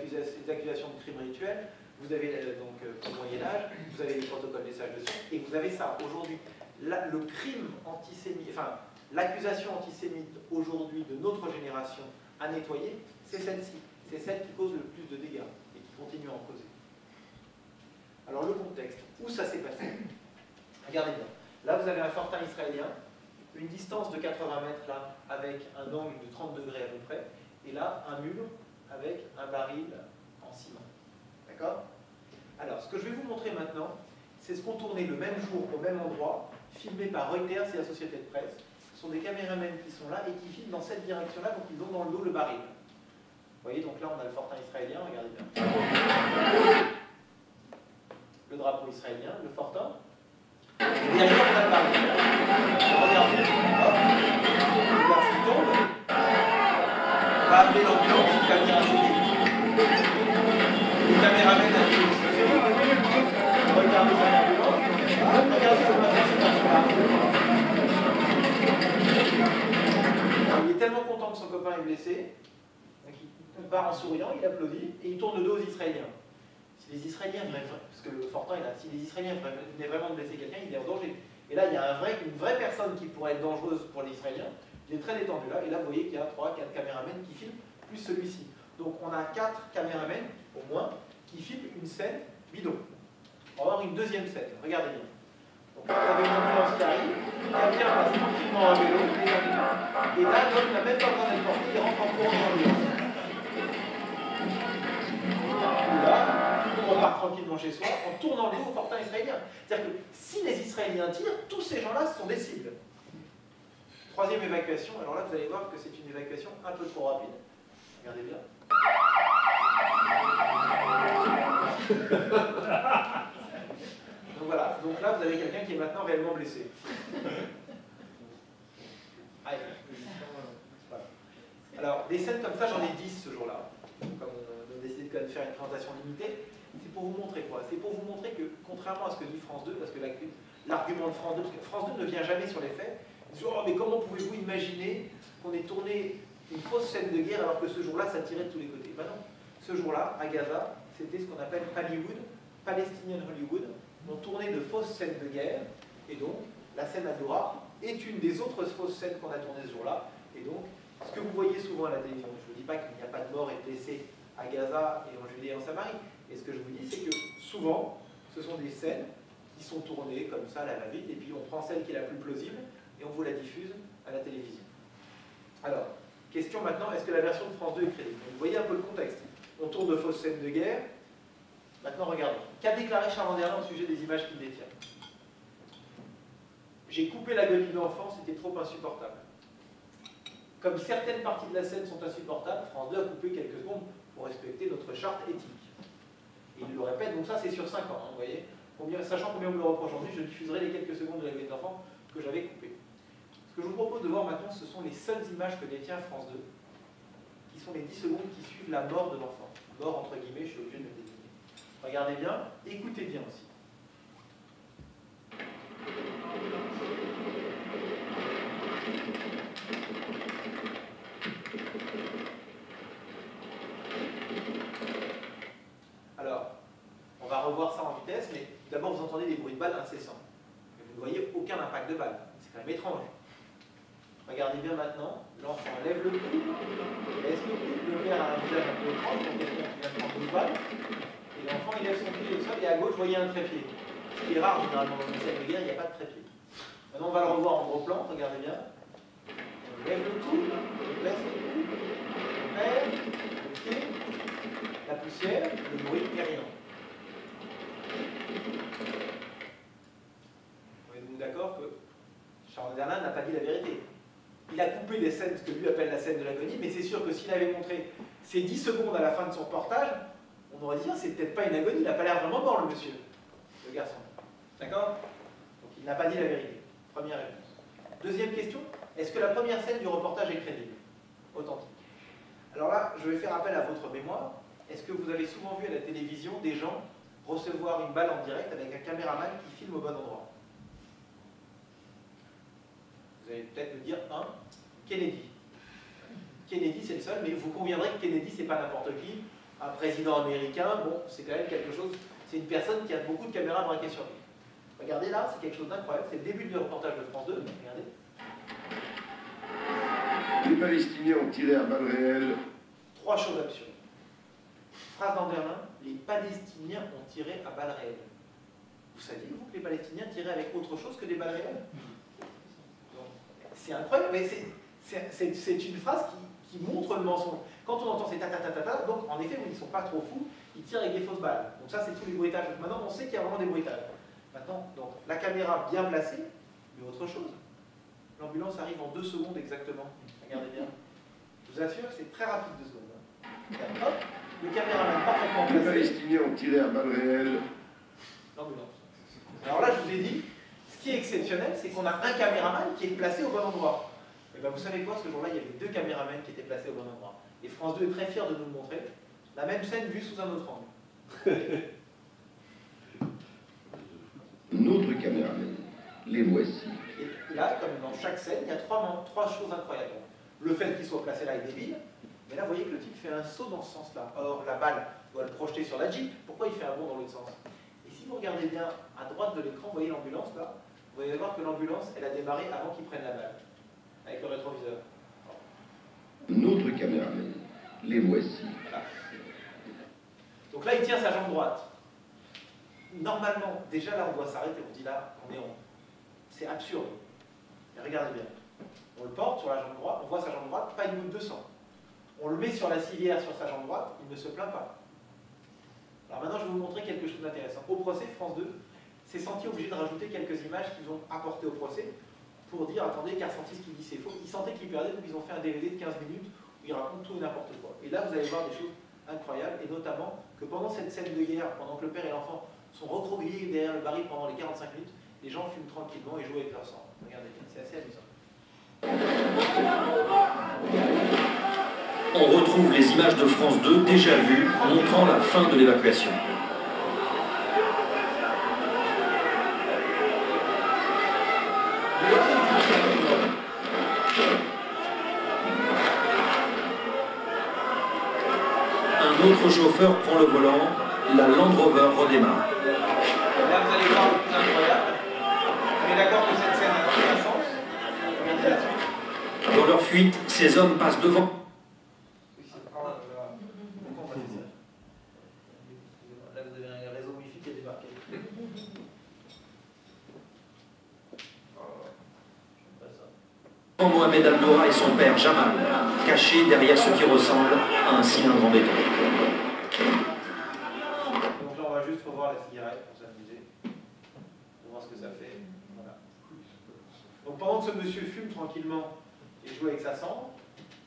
accusations de crimes rituels, vous avez donc au Moyen-Âge, vous avez les protocoles des sages de sang, et vous avez ça aujourd'hui. Le crime antisémite, enfin, l'accusation antisémite aujourd'hui de notre génération à nettoyer, c'est celle-ci. C'est celle qui cause le plus de dégâts et qui continue à en causer. Alors le contexte, où ça s'est passé? Regardez bien. Là, vous avez un fortin israélien, une distance de 80 mètres là, avec un angle de 30 degrés à peu près, et là, un mur avec un baril en ciment. D'accord? Alors, ce que je vais vous montrer maintenant, c'est ce qu'on tournait le même jour, au même endroit, filmé par Reuters et la société de presse. Ce sont des caméramens qui sont là et qui filment dans cette direction-là, donc ils ont dans le dos le baril. Vous voyez, donc là, on a le fortin israélien, regardez bien. Le drapeau israélien, le fortin. Et derrière, on a le baril. Regardez, hop, le gaz qui tombe. On va appeler l'ambulance, qui va venir assez vite. Les caméramens arrivent aussi. Regardez ça, l'ambulance. Regardez ce qu'on va faire, c'est pas sur la. Il est tellement content que son copain est blessé, donc il part en souriant, il applaudit, et il tourne le dos aux Israéliens. Si les Israéliens, parce que le fortin est là, si les Israéliens venaient vraiment de blesser quelqu'un, il est en danger. Et là, il y a une vraie personne qui pourrait être dangereuse pour les Israéliens, il est très détendu là, et là, vous voyez qu'il y a 3-4 caméramens qui filment, plus celui-ci. Donc on a 4 caméramens, au moins, qui filment une scène bidon. On va avoir une deuxième scène, regardez bien. Donc là, vous avez une ambulance qui arrive, quelqu'un passe tranquillement à vélo, et là, l'homme n'a même pas besoin d'être porté, il rentre en courant dans l'ambulance. Et là, tout le monde repart tranquillement chez soi, en tournant le dos au fortin israélien. C'est-à-dire que si les Israéliens tirent, tous ces gens-là sont des cibles. Troisième évacuation, alors là, vous allez voir que c'est une évacuation un peu trop rapide. Regardez bien. Donc voilà, donc là vous avez quelqu'un qui est maintenant réellement blessé. Allez. Voilà. Alors des scènes comme ça, j'en ai 10 ce jour-là. Comme on a décidé de faire une présentation limitée, c'est pour vous montrer quoi? C'est pour vous montrer que, contrairement à ce que dit France 2, parce que l'argument de France 2, parce que France 2 ne vient jamais sur les faits, ils disent, oh mais comment pouvez-vous imaginer qu'on ait tourné une fausse scène de guerre alors que ce jour-là ça tirait de tous les côtés? Ben non, ce jour-là, à Gaza, c'était ce qu'on appelle Hollywood, Palestinian Hollywood. On tournait de fausses scènes de guerre, et donc la scène à Dora est une des autres fausses scènes qu'on a tournées ce jour-là, et donc ce que vous voyez souvent à la télévision, je ne vous dis pas qu'il n'y a pas de morts et de blessés à Gaza et en Judée et en Samarie, et ce que je vous dis c'est que souvent ce sont des scènes qui sont tournées comme ça à la va-vite, et puis on prend celle qui est la plus plausible et on vous la diffuse à la télévision. Alors, question maintenant, est-ce que la version de France 2 est crédible? Vous voyez un peu le contexte. On tourne de fausses scènes de guerre. Maintenant, regardons. Qu'a déclaré Charles Anderlin au sujet des images qu'il détient? J'ai coupé l'agonie de l'enfant, c'était trop insupportable. Comme certaines parties de la scène sont insupportables, France 2 a coupé quelques secondes pour respecter notre charte éthique. Et il le répète, donc ça c'est sur 5 ans, hein, vous voyez. Sachant combien on me le reproche aujourd'hui, je diffuserai les quelques secondes de l'agonie de l'enfant que j'avais coupées. Ce que je vous propose de voir maintenant, ce sont les seules images que détient France 2, qui sont les 10 secondes qui suivent la mort de l'enfant. Mort entre guillemets, je suis obligé de le désigner. Regardez bien, écoutez bien aussi. Alors, on va revoir ça en vitesse, mais d'abord vous entendez des bruits de balles incessants. Mais vous ne voyez aucun impact de balle. C'est quand même étrange. Regardez bien maintenant, l'enfant lève le cou, laisse le cou, le père a un visage un peu étrange, donc quelqu'un qui vient de prendre une balle, et l'enfant il lève son pied au sol, et à gauche vous voyez un trépied. Ce qui est rare généralement dans une scène de guerre, il n'y a pas de trépied. Maintenant on va le revoir en gros plan, regardez bien. On lève le cou, on laisse le cou, on lève le pied, la poussière, le bruit et rien. Êtes-vous d'accord que Charles Darlan n'a pas dit la vérité? Il a coupé les scènes, ce que lui appelle la scène de l'agonie, mais c'est sûr que s'il avait montré ces 10 secondes à la fin de son reportage, on aurait dit, ah, c'est peut-être pas une agonie, il n'a pas l'air vraiment mort, le monsieur, le garçon. D'accord? Donc il n'a pas dit la vérité. Première réponse. Deuxième question, est-ce que la première scène du reportage est crédible? Authentique. Alors là, je vais faire appel à votre mémoire. Est-ce que vous avez souvent vu à la télévision des gens recevoir une balle en direct avec un caméraman qui filme au bon endroit? Vous allez peut-être me dire, Kennedy. Kennedy, c'est le seul, mais vous conviendrez que Kennedy, c'est pas n'importe qui. Un président américain, bon, c'est quand même quelque chose, c'est une personne qui a beaucoup de caméras braquées sur lui. Regardez là, c'est quelque chose d'incroyable, c'est le début du reportage de France 2, regardez. Les Palestiniens ont tiré à balles réelles. 3 choses absurdes. Phrase d'Anderlin, les Palestiniens ont tiré à balles réelles. Vous saviez, vous, que les Palestiniens tiraient avec autre chose que des balles réelles? C'est incroyable, mais c'est une phrase qui montre le mensonge. Quand on entend ces ta-ta-ta-ta-ta, donc en effet, ils ne sont pas trop fous, ils tirent avec des fausses balles. Donc ça, c'est tous les bruitages. Maintenant, on sait qu'il y a vraiment des bruitages. Maintenant, donc, la caméra bien placée, mais autre chose. L'ambulance arrive en 2 secondes exactement. Regardez bien. Je vous assure que c'est très rapide 2 secondes. Hein. Hop, le caméraman parfaitement Les placé. Palestiniens ont tiré à balles réelles. L'ambulance. Alors là, je vous ai dit, ce qui est exceptionnel, c'est qu'on a un caméraman qui est placé au bon endroit. Et bien vous savez quoi, ce jour-là, il y avait 2 caméramans qui étaient placés au bon endroit. Et France 2 est très fier de nous le montrer. La même scène vue sous un autre angle. Notre caméraman. Les voici. Et là, comme dans chaque scène, il y a 3 choses incroyables. Le fait qu'il soit placé là est débile, mais là, vous voyez que le type fait un saut dans ce sens-là. Or, la balle doit le projeter sur la Jeep. Pourquoi il fait un bond dans l'autre sens? Et si vous regardez bien à droite de l'écran, vous voyez l'ambulance là, vous allez voir que l'ambulance, elle a démarré avant qu'il prenne la balle, avec le rétroviseur. Notre caméraman. Les voici. Voilà. Donc là, il tient sa jambe droite. Normalement, déjà là, on doit s'arrêter. On dit là, on est en... C'est absurde. Mais regardez bien. On le porte sur la jambe droite, on voit sa jambe droite, pas une goutte de sang. On le met sur la civière sur sa jambe droite, il ne se plaint pas. Alors maintenant, je vais vous montrer quelque chose d'intéressant. Au procès, France 2 s'est senti obligé de rajouter quelques images qu'ils ont apportées au procès pour dire, attendez, Carcentis qui dit c'est faux. Ils sentaient qu'ils perdaient, donc ils ont fait un DVD de 15 minutes où ils racontent tout et n'importe quoi. Et là, vous allez voir des choses incroyables, et notamment que pendant cette scène de guerre, pendant que le père et l'enfant sont recroquevillés derrière le baril pendant les 45 minutes, les gens fument tranquillement et jouent avec leur sang. Regardez, c'est assez amusant. On retrouve les images de France 2 déjà vues, montrant la fin de l'évacuation. Un autre chauffeur prend le volant, la Land Rover redémarre. Là, vous allez voir le plus incroyable. On est d'accord que cette scène n'a aucun sens. Regardez la suite. Dans leur fuite, ces hommes passent devant. Là, vous avez un réseau Wi-Fi qui est débarqué. Mohamed Al-Doura et son père Jamal, cachés derrière ce qui ressemble à un cylindre en béton. Donc là, on va juste revoir la cigarette pour s'amuser, pour voir ce que ça fait. Voilà. Donc pendant que ce monsieur fume tranquillement et joue avec sa cendre,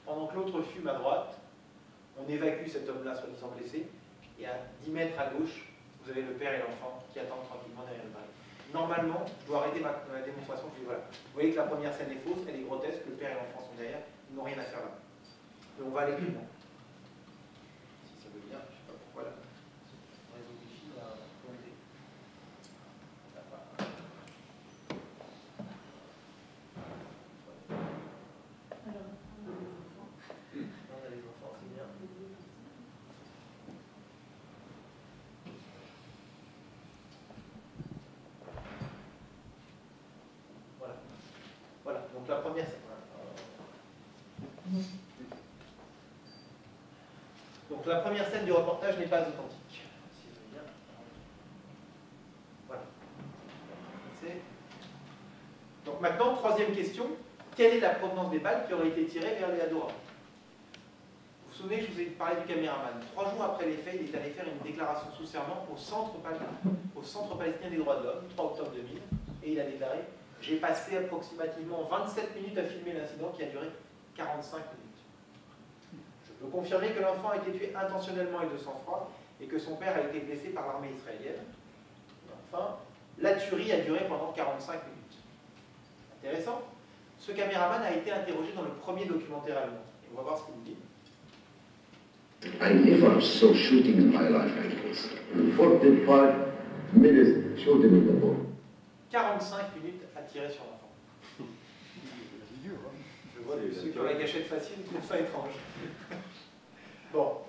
pendant que l'autre fume à droite, on évacue cet homme-là soi-disant blessé, et à 10 mètres à gauche, vous avez le père et l'enfant qui attendent tranquillement derrière le baril. Normalement, je dois arrêter ma démonstration, je dis voilà, vous voyez que la première scène est fausse, elle est grotesque, le père et l'enfant sont derrière, ils n'ont rien à faire là. Mais on va aller plus loin. Si ça veut bien, je ne sais pas pourquoi là. On les modifie la volonté. Alors, On a les enfants, c'est bien. Voilà. Voilà, donc la première scène. Donc la première scène du reportage n'est pas authentique. Si vous voulez bien. Voilà. Donc maintenant, troisième question. Quelle est la provenance des balles qui auraient été tirées vers les Hadora? Vous vous souvenez, je vous ai parlé du caméraman. 3 jours après les faits, il est allé faire une déclaration sous serment au Centre palestinien des droits de l'homme, 3 octobre 2000, et il a déclaré « J'ai passé approximativement 27 minutes à filmer l'incident qui a duré 45 minutes. Je peux confirmer que l'enfant a été tué intentionnellement et de sang-froid, et que son père a été blessé par l'armée israélienne. Et enfin, la tuerie a duré pendant 45 minutes. » Intéressant. Ce caméraman a été interrogé dans le premier documentaire allemand. Et on va voir ce qu'il dit. I never saw shooting in my life like this. 45 minutes shooting in the ball. 45 minutes à tirer sur l'enfant. Je vois que ceux qui ont la gâchette facile trouvent ça étrange. Bon,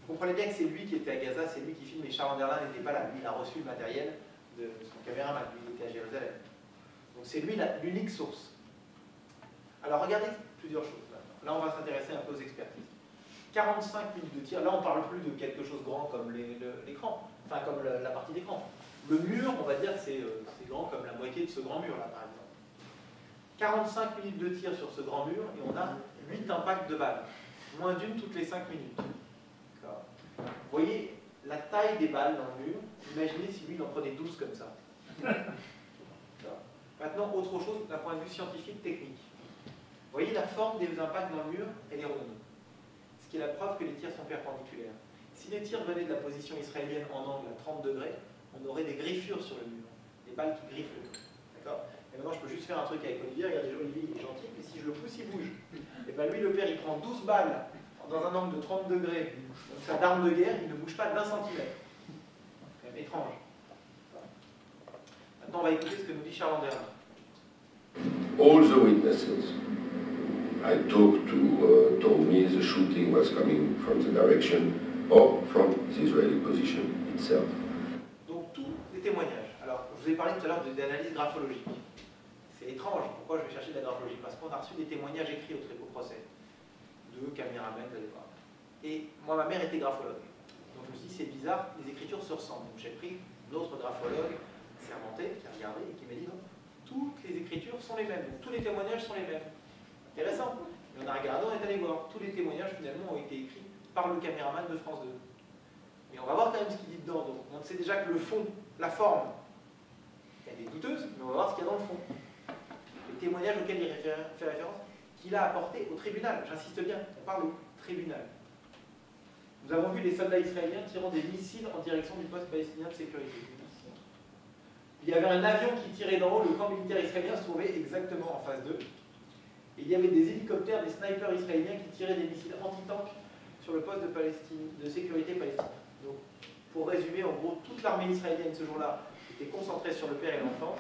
vous comprenez bien que c'est lui qui était à Gaza, c'est lui qui filme, et Charles Anderlin n'était pas là. Lui, il a reçu le matériel de son caméraman, lui, il était à Jérusalem. Donc c'est lui l'unique source. Alors regardez plusieurs choses. Là, on va s'intéresser un peu aux expertises. 45 minutes de tir, là on ne parle plus de quelque chose de grand comme l'écran, enfin comme la partie d'écran. Le mur, on va dire que c'est grand comme la moitié de ce grand mur là par exemple. 45 minutes de tir sur ce grand mur et on a 8 impacts de balles. Moins d'une toutes les 5 minutes. Vous voyez la taille des balles dans le mur, imaginez si lui il en prenait 12 comme ça. Maintenant, autre chose d'un point de vue scientifique, technique. Vous voyez la forme des impacts dans le mur, elle est ronde. Ce qui est la preuve que les tirs sont perpendiculaires. Si les tirs venaient de la position israélienne en angle à 30 degrés, on aurait des griffures sur le mur, des balles qui griffent le mur. D'accord? Et maintenant, je peux juste faire un truc avec Olivier. Regardez, Olivier, il est gentil, mais si je le pousse, il bouge. Et bien lui, le père, il prend 12 balles dans un angle de 30 degrés, donc sa d'arme de guerre, il ne bouge pas d'1 centimètre. C'est quand même étrange. Maintenant, on va écouter ce que nous dit Charles Anderlin. All the witnesses I talked to told me the shooting was coming from the direction or from the Israeli position itself. Donc tous les témoignages. Alors, je vous ai parlé tout à l'heure d'analyse graphologique. C'est étrange. Pourquoi je vais chercher de la graphologie? Parce qu'on a reçu des témoignages écrits au procès de caméramans de l'époque. Et moi, ma mère était graphologue. Donc je me suis dit, c'est bizarre, les écritures se ressemblent. Donc j'ai pris d'autres graphologues sermentés qui a regardé et qui m'a dit non, toutes les écritures sont les mêmes. Donc tous les témoignages sont les mêmes. Intéressant. Et on a regardé, on est allé voir. Tous les témoignages finalement ont été écrits par le caméraman de France 2. Et on va voir quand même ce qu'il dit dedans. Donc on sait déjà que le fond, la forme, elle est douteuse, mais on va voir ce qu'il y a dans le fond. Les témoignages auxquels il fait référence, qu'il a apporté au tribunal. J'insiste bien, on parle au tribunal. Nous avons vu les soldats israéliens tirant des missiles en direction du poste palestinien de sécurité. Il y avait un avion qui tirait d'en haut, le camp militaire israélien se trouvait exactement en face d'eux. Et il y avait des hélicoptères, des snipers israéliens qui tiraient des missiles anti-tanks sur le poste de sécurité palestinien. Donc, pour résumer, en gros, toute l'armée israélienne ce jour-là était concentrée sur le père et l'enfant.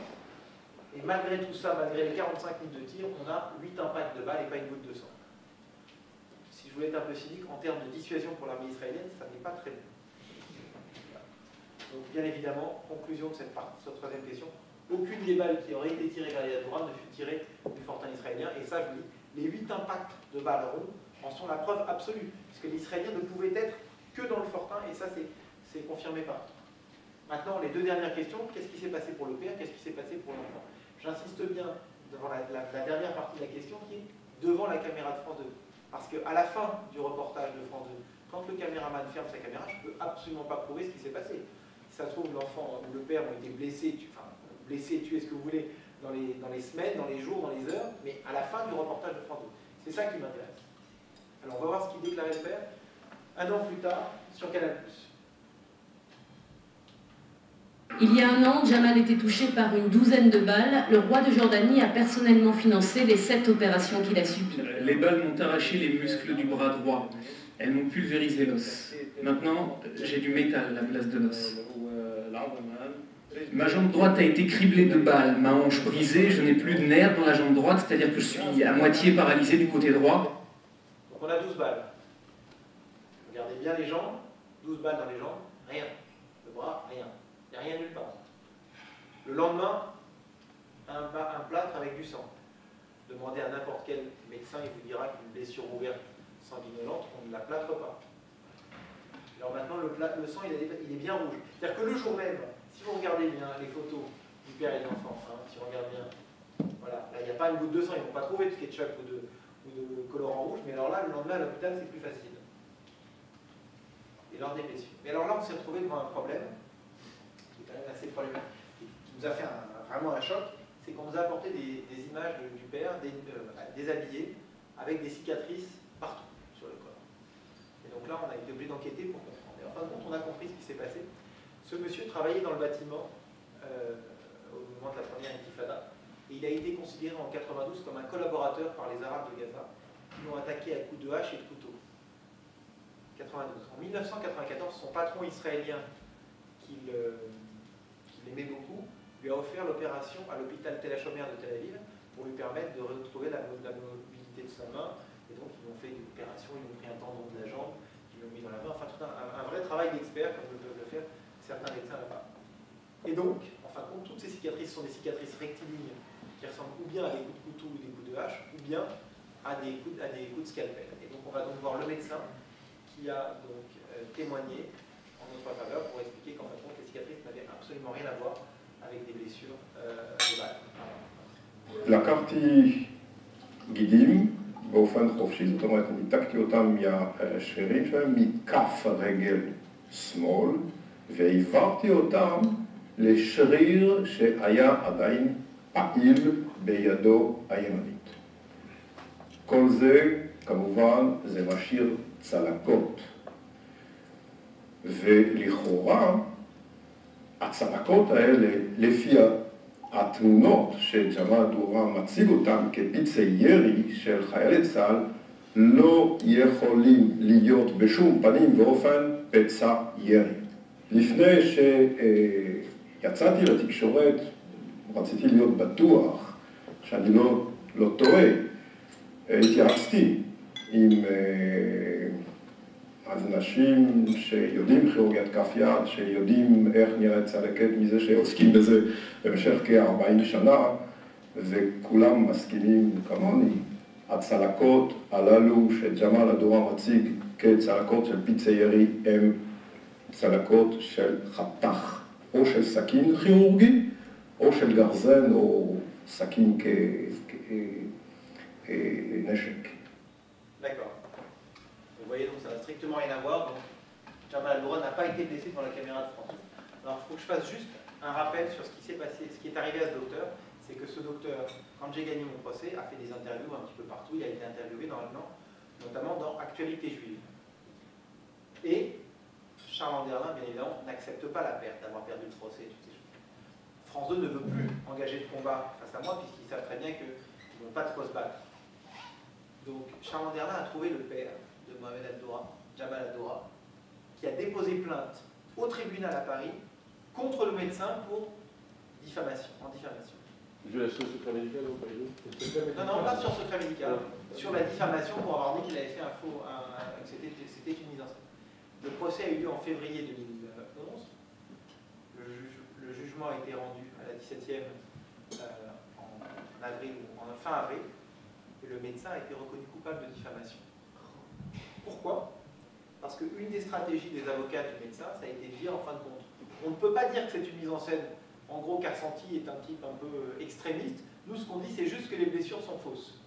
Et malgré tout ça, malgré les 45 minutes de tir, on a 8 impacts de balles et pas une goutte de sang. Si je voulais être un peu cynique, en termes de dissuasion pour l'armée israélienne, ça n'est pas très bon. Donc, bien évidemment, conclusion de cette troisième question, aucune des balles qui auraient été tirées vers les Hadora ne fut tirée du fortin israélien. Et ça, je vous dis, les 8 impacts de balles rondes en sont la preuve absolue. Parce que les Israéliens ne pouvaient être que dans le fortin, et ça, c'est confirmé par. Maintenant, les deux dernières questions, qu'est-ce qui s'est passé pour le père, qu'est-ce qui s'est passé pour l'enfant? J'insiste bien devant la dernière partie de la question qui est devant la caméra de France 2. Parce qu'à la fin du reportage de France 2, quand le caméraman ferme sa caméra, je ne peux absolument pas prouver ce qui s'est passé. Si ça se trouve, l'enfant ou le père ont été blessés, tués, ce que vous voulez, dans les semaines, dans les jours, dans les heures, mais à la fin du reportage de France 2. C'est ça qui m'intéresse. Alors on va voir ce qu'il déclarait le père un an plus tard sur Canal+. Il y a un an, Jamal était touché par une douzaine de balles. Le roi de Jordanie a personnellement financé les 7 opérations qu'il a subies. Les balles m'ont arraché les muscles du bras droit. Elles m'ont pulvérisé l'os. Maintenant, j'ai du métal à la place de l'os. Ma jambe droite a été criblée de balles, ma hanche brisée, je n'ai plus de nerfs dans la jambe droite, c'est-à-dire que je suis à moitié paralysé du côté droit. Donc on a 12 balles. Regardez bien les jambes, 12 balles dans les jambes, rien. Le bras, rien. Il n'y a rien nulle part. Le lendemain, un plâtre avec du sang. Demandez à n'importe quel médecin, il vous dira qu'une blessure ouverte sanguinolente, on ne la plâtre pas. Alors maintenant, le sang, il est bien rouge. C'est-à-dire que le jour même, si vous regardez bien les photos du père et de l'enfant, si on regarde bien, voilà, là, il n'y a pas une goutte de sang, ils ne vont pas trouver de ketchup ou de colorant rouge, mais alors là, le lendemain à l'hôpital, c'est plus facile. Et lors des blessures. Mais alors là, on s'est retrouvé devant un problème, qui est quand même assez problématique, qui nous a fait vraiment un choc, c'est qu'on nous a apporté des images du père, déshabillé, avec des cicatrices partout sur le corps. Et donc là, on a été obligé d'enquêter pour comprendre. Et en fin de compte, on a compris ce qui s'est passé. Ce monsieur travaillait dans le bâtiment au moment de la première intifada, et il a été considéré en 92 comme un collaborateur par les Arabes de Gaza, qui l'ont attaqué à coups de hache et de couteau. 92. En 1994, son patron israélien, qu'il aimait beaucoup, lui a offert l'opération à l'hôpital Tel HaShomer de Tel Aviv pour lui permettre de retrouver la mobilité de sa main. Et donc, ils ont fait une opération, ils ont pris un tendon de la jambe, ils l'ont mis dans la main. Enfin, tout un vrai travail d'expert, comme le peuvent le faire certains médecins là-bas. Et donc, en fin de compte, toutes ces cicatrices sont des cicatrices rectilignes qui ressemblent ou bien à des coups de couteau ou des coups de hache, ou bien à des coups de scalpel. Et donc, on va donc voir le médecin qui a donc témoigné en notre faveur pour expliquer qu'en fin de compte, les cicatrices n'avaient absolument rien à voir avec des blessures de balles. לקחתי גידים באופן חופשי, זאת אומרת, ניתקתי אותם מהשרירים שלהם, מכף הרגל שמאל, והעברתי אותם לשריר שהיה עדיין פעיל בידו הימנית. כל זה, כמובן, זה משאיר צלקות. ולכאורה, הצלקות האלה, לפי התמונות שג'מאל דורם מציג אותם כפצעי ירי של חיילי צה"ל, לא יכולים להיות בשום פנים ואופן פצע ירי. לפני שיצאתי לתקשורת, רציתי להיות בטוח שאני לא טועה. התייעצתי עם אנשים שיודעים כירורגיית כף יד, שיודעים איך נראית צלקת מזה שעוסקים בזה במשך כ-40 שנה, וכולם מסכימים כמוני. הצלקות הללו שג'מאל דורם מציג כצלקות של פצעי ירי הם צלקות של חתך, או של סכין כירורגי, או של גרזן, או סכין כנשק. D'accord. Vous voyez, donc ça n'a strictement rien à voir. Donc, Jamal Al-Doura n'a pas été blessé devant la caméra de France. Alors, il faut que je fasse juste un rappel sur ce qui s'est passé, ce qui est arrivé à ce docteur. C'est que ce docteur, quand j'ai gagné mon procès, a fait des interviews un petit peu partout. Il a été interviewé notamment dans Actualité juive. Et Charles Anderlin, bien évidemment, n'accepte pas la perte d'avoir perdu le procès et toutes ces choses. France 2 ne veut plus engager de combat face à moi, puisqu'ils savent très bien qu'ils n'ont pas de quoi se battre. Donc, Charles Anderlin a trouvé le père de Mohamed Al-Doura, Jamal Al-Doura, qui a déposé plainte au tribunal à Paris contre le médecin pour diffamation, en diffamation. Violation du secret médical ou pas? Non, pas sur secret médical, sur la diffamation pour avoir dit qu'il avait fait que c'était une mise en scène. Le procès a eu lieu en février 2011. Le jugement a été rendu à la 17e en fin avril. Et le médecin a été reconnu coupable de diffamation. Pourquoi? Parce qu'une des stratégies des avocats du médecin, ça a été de dire, en fin de compte, on ne peut pas dire que c'est une mise en scène. En gros, Karsanti est un type un peu extrémiste. Nous, ce qu'on dit, c'est juste que les blessures sont fausses.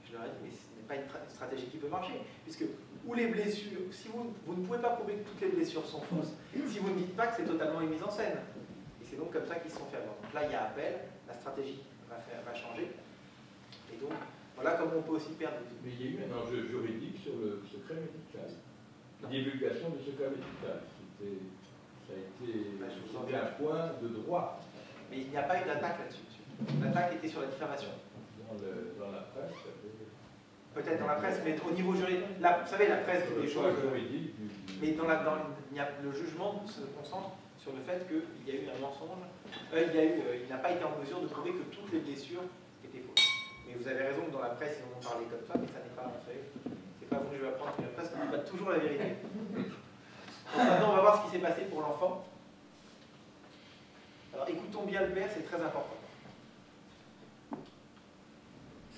Je leur ai dit, mais ce n'est pas une stratégie qui peut marcher, puisque ou les blessures, si vous ne pouvez pas prouver que toutes les blessures sont fausses, si vous ne dites pas que c'est totalement une mise en scène. Et c'est donc comme ça qu'ils se sont fait avoir. Donc là, il y a appel, la stratégie va changer. Et donc, voilà comment on peut aussi perdre des... Mais il y a eu un enjeu juridique sur le secret médical. La divulgation du secret médical. Ça a été un point de droit. Mais il n'y a pas eu d'attaque là-dessus. L'attaque était sur la diffamation. Dans la presse, peut-être dans la presse, mais au niveau juridique. Vous savez, la presse dit des choses. Mais le jugement se concentre sur le fait qu'il y a eu un mensonge. Il n'a pas été en mesure de prouver que toutes les blessures étaient fausses. Mais vous avez raison que dans la presse, ils vont parler comme ça, mais ça n'est pas, vous savez, c'est pas vous que je vais apprendre, mais la presse ne dit pas toujours la vérité. Donc maintenant, on va voir ce qui s'est passé pour l'enfant. Alors écoutons bien le père, c'est très important.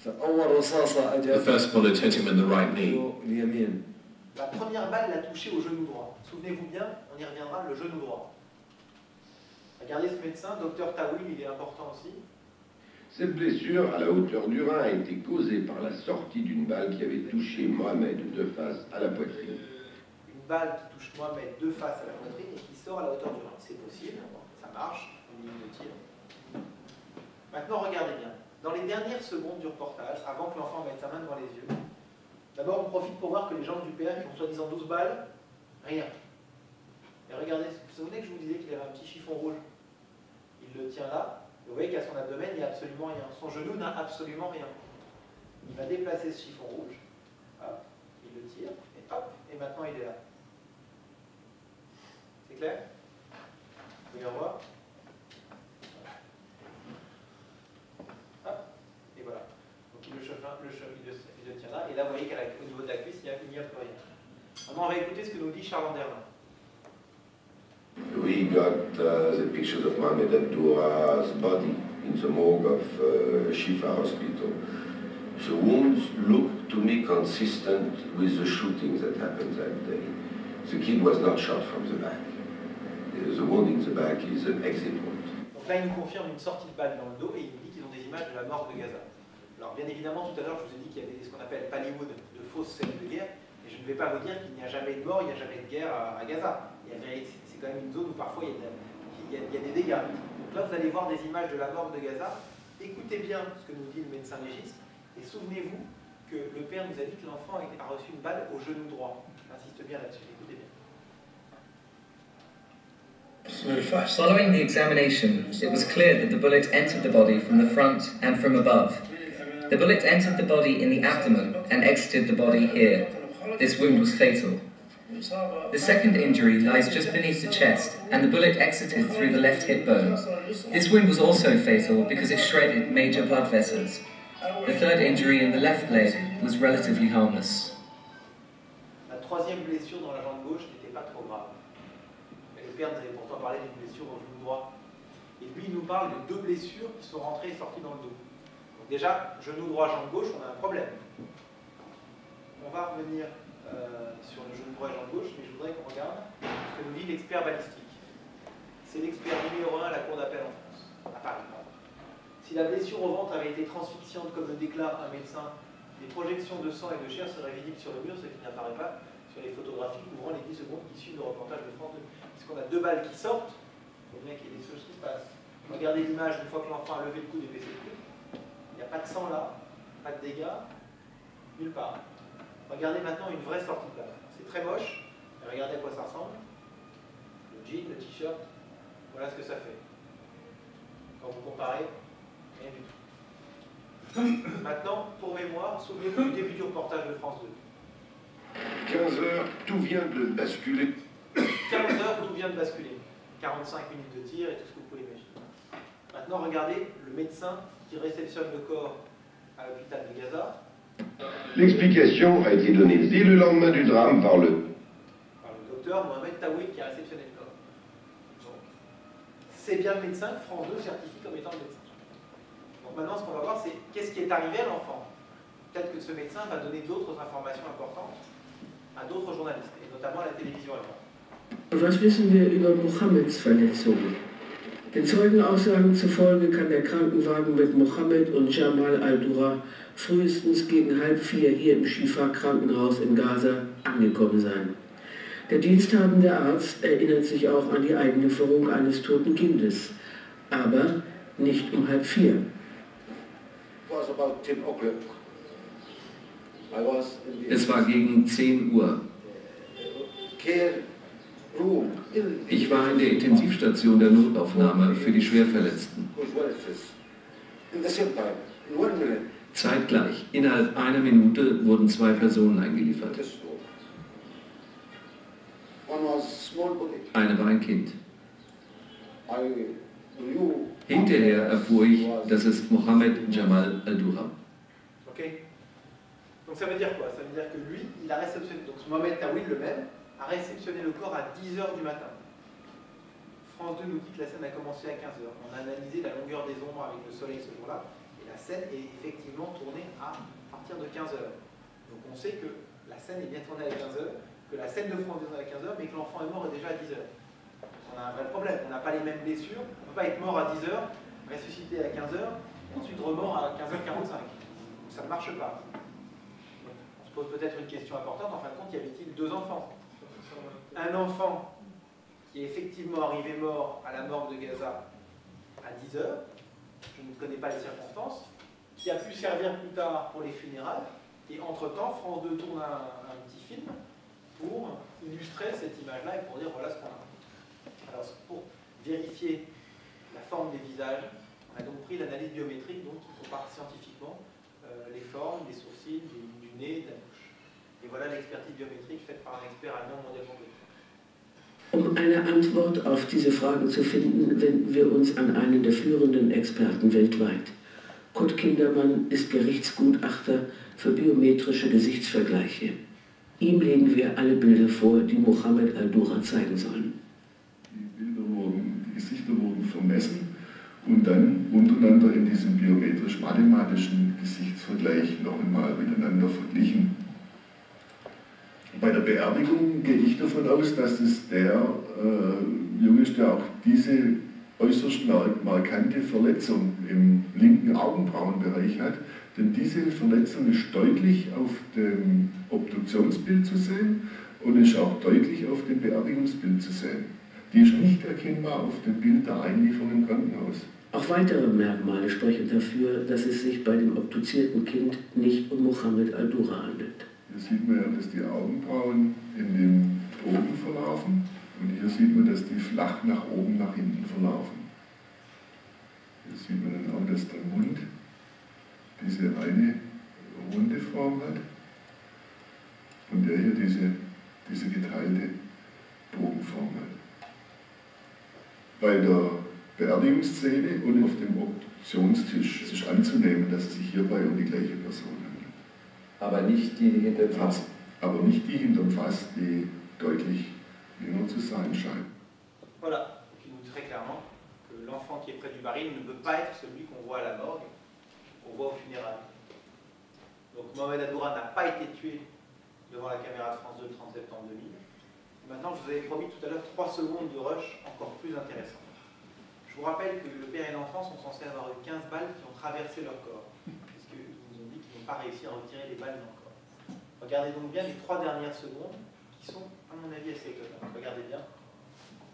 The first bullet hit him in the right knee. La première balle l'a touché au genou droit. Souvenez-vous bien, on y reviendra, le genou droit. Regardez ce médecin, docteur Tawil, il est important aussi. Cette blessure à la hauteur du rein a été causée par la sortie d'une balle qui avait touché Mohamed de face à la poitrine. Une balle qui touche Mohamed de face à la poitrine et qui sort à la hauteur du rein. C'est possible, ça marche, une ligne de tir. Maintenant, regardez bien. Dans les dernières secondes du reportage, avant que l'enfant mette sa main devant les yeux, d'abord on profite pour voir que les jambes du père qui ont soi-disant 12 balles, rien. Et regardez, vous vous souvenez que je vous disais qu'il avait un petit chiffon rouge? Il le tient là, et vous voyez qu'à son abdomen, il n'y a absolument rien. Son genou n'a absolument rien. Il va déplacer ce chiffon rouge, hop, il le tire, et hop, et maintenant il est là. C'est clair? Vous pouvez revoir? Et voilà. Donc il le tient là, et là vous voyez qu'au niveau de la cuisse, il n'y a plus rien. Maintenant on va écouter ce que nous dit Charles Anderlin. We got the pictures of Mohamed Abdoura's body in the morgue of Shifa Hospital. The wounds look to me consistent with the shooting that happened that day. The kid was not shot from the back. The wound in the back is an exit wound. Donc là il nous confirme une sortie de balle dans le dos et il nous dit qu'ils ont des images de la mort de Gaza. Alors bien évidemment tout à l'heure je vous ai dit qu'il y avait ce qu'on appelle Pallywood, de fausses scènes de guerre, et je ne vais pas vous dire qu'il n'y a jamais de mort, il n'y a jamais de guerre à Gaza. C'est quand même une zone où parfois il y a des dégâts. Donc là vous allez voir des images de la mort de Gaza. Écoutez bien ce que nous dit le médecin légiste et souvenez-vous que le père nous a dit que l'enfant a reçu une balle au genou droit. J'insiste bien là-dessus, écoutez bien. Following the examination, it was clear that the bullet entered the body from the front and from above. The bullet entered the body in the abdomen and exited the body here. This wound was fatal. The second injury lies just beneath the chest, and the bullet exited through the left hip bone. This wound was also fatal because it shredded major blood vessels. The third injury in the left leg was relatively harmless. La troisième blessure dans la jambe gauche n'était pas trop grave. Mais le père nous avait pourtant parlé d'une blessure au genou droit. Et lui, il nous parle de deux blessures qui sont rentrées et sorties dans le dos. Donc déjà, genou droit, jambe gauche, on a un problème. On va revenir sur le genou droit et jambe gauche, mais je voudrais qu'on regarde ce que nous dit l'expert balistique. C'est l'expert numéro 1 à la Cour d'appel en France, à Paris. Si la blessure au ventre avait été transfixiante, comme le déclare un médecin, les projections de sang et de chair seraient visibles sur le mur, ce qui n'apparaît pas sur les photographies couvrant les 10 secondes qui suivent le reportage de France 2. Puisqu'on a deux balles qui sortent, il faut bien qu'il y ait des choses qui se passent. Regardez l'image une fois que l'enfant a levé le coude et baissé le coude. Il n'y a pas de sang là, pas de dégâts, nulle part. Regardez maintenant une vraie sortie de balle. C'est très moche, mais regardez à quoi ça ressemble. Le jean, le t-shirt, voilà ce que ça fait. Quand vous comparez, rien du tout. Maintenant, pour mémoire, souvenez-vous du début du reportage de France 2. 15 heures, tout vient de basculer. 15 heures, tout vient de basculer. 45 minutes de tir et tout ce que vous pouvez imaginer. Maintenant, regardez le médecin qui réceptionne le corps à l'hôpital de Gaza. L'explication a été donnée dès le lendemain du drame par le docteur Mohamed Tawil qui a réceptionné le corps. C'est bien le médecin que France 2 certifie comme étant le médecin. Donc maintenant, ce qu'on va voir, c'est qu'est-ce qui est arrivé à l'enfant. Peut-être que ce médecin va donner d'autres informations importantes à d'autres journalistes, et notamment à la télévision allemande. Was wissen wir über Mohammeds Verletzungen? Den Zeugenaussagen zufolge kann der Krankenwagen mit Mohammed und Jamal al-Dura frühestens gegen 3:30 hier im Shifa-Krankenhaus in Gaza angekommen sein. Der diensthabende Arzt erinnert sich auch an die Einlieferung eines toten Kindes. Aber nicht um 3:30. Es war gegen 10 Uhr. Ich war in der Intensivstation der Notaufnahme für die Schwerverletzten. Zeitgleich, innerhalb einer Minute, wurden 2 Personen eingeliefert. Eine war ein Kind. Hinterher erfuhr ich, das ist Mohamed Jamal Al-Dura. Ok. Donc ça veut dire quoi? Ça veut dire que lui, il a réceptionné, donc Mohamed Tawil, le même, a réceptionné le corps à 10 h du matin. France 2 nous dit que la scène a commencé à 15 h. On a analysé la longueur des ombres avec le soleil ce jour-là, et la scène est effectivement tournée à partir de 15 h. Donc on sait que la scène est bien tournée à 15 h, que la scène de France 2 est à 15 h, mais que l'enfant est mort déjà à 10 h. On a un vrai problème, on n'a pas les mêmes blessures, on ne peut pas être mort à 10 h, ressuscité à 15 h, et ensuite remort à 15 h 45. Ça ne marche pas. Donc, on se pose peut-être une question importante, en fin de compte, y avait-il 2 enfants? Un enfant qui est effectivement arrivé mort à la morgue de Gaza à 10 h, je ne connais pas les circonstances, qui a pu servir plus tard pour les funérailles, et entre-temps, France 2 tourne un petit film pour illustrer cette image-là et pour dire voilà ce qu'on a. Alors, pour vérifier la forme des visages, on a donc pris l'analyse biométrique donc, qui compare scientifiquement les formes, les sourcils, du nez, de la bouche. Et voilà l'expertise biométrique faite par un expert allemand mondialement connu. Um eine Antwort auf diese Frage zu finden, wenden wir uns an einen der führenden Experten weltweit. Kurt Kindermann ist Gerichtsgutachter für biometrische Gesichtsvergleiche. Ihm legen wir alle Bilder vor, die Mohamed Al-Dura zeigen sollen. Die Gesichter wurden vermessen und dann untereinander in diesem biometrisch-mathematischen Gesichtsvergleich noch einmal miteinander verglichen. Bei der Beerdigung gehe ich davon aus, dass es der Junge ist, der auch diese äußerst markante Verletzung im linken Augenbrauenbereich hat. Denn diese Verletzung ist deutlich auf dem Obduktionsbild zu sehen und ist auch deutlich auf dem Beerdigungsbild zu sehen. Die ist nicht erkennbar auf dem Bild der Einlieferung im Krankenhaus. Auch weitere Merkmale sprechen dafür, dass es sich bei dem obduzierten Kind nicht um Mohamed Al-Dura handelt. Hier sieht man ja, dass die Augenbrauen in den Bogen verlaufen und hier sieht man, dass die flach nach oben, nach hinten verlaufen. Hier sieht man dann auch, dass der Mund diese eine runde Form hat und der hier diese geteilte Bogenform hat. Bei der Beerdigungsszene und auf dem Obduktionstisch ist anzunehmen, dass es sich hierbei um die gleiche Person handelt. Aber nicht die hinterm Fass. Aber nicht die hinterm Fass, die deutlich jünger zu sein scheint. Voilà, qui nous dit très clairement que l'enfant qui est près du baril ne peut pas être celui qu'on voit à la morgue, qu'on voit au funérailles. Donc Mohamed Al-Dura n'a pas été tué devant la caméra de France 2 le 30 septembre 2000. Et maintenant, je vous avais promis tout à l'heure 3 secondes de rush encore plus intéressantes. Je vous rappelle que le père et l'enfant sont censés avoir eu 15 balles qui ont traversé leur corps, puisqu'ils nous ont dit qu'ils n'ont pas réussi à retirer les balles dans le corps. Regardez donc bien les 3 dernières secondes, qui sont, à mon avis, assez étonnantes. Regardez bien.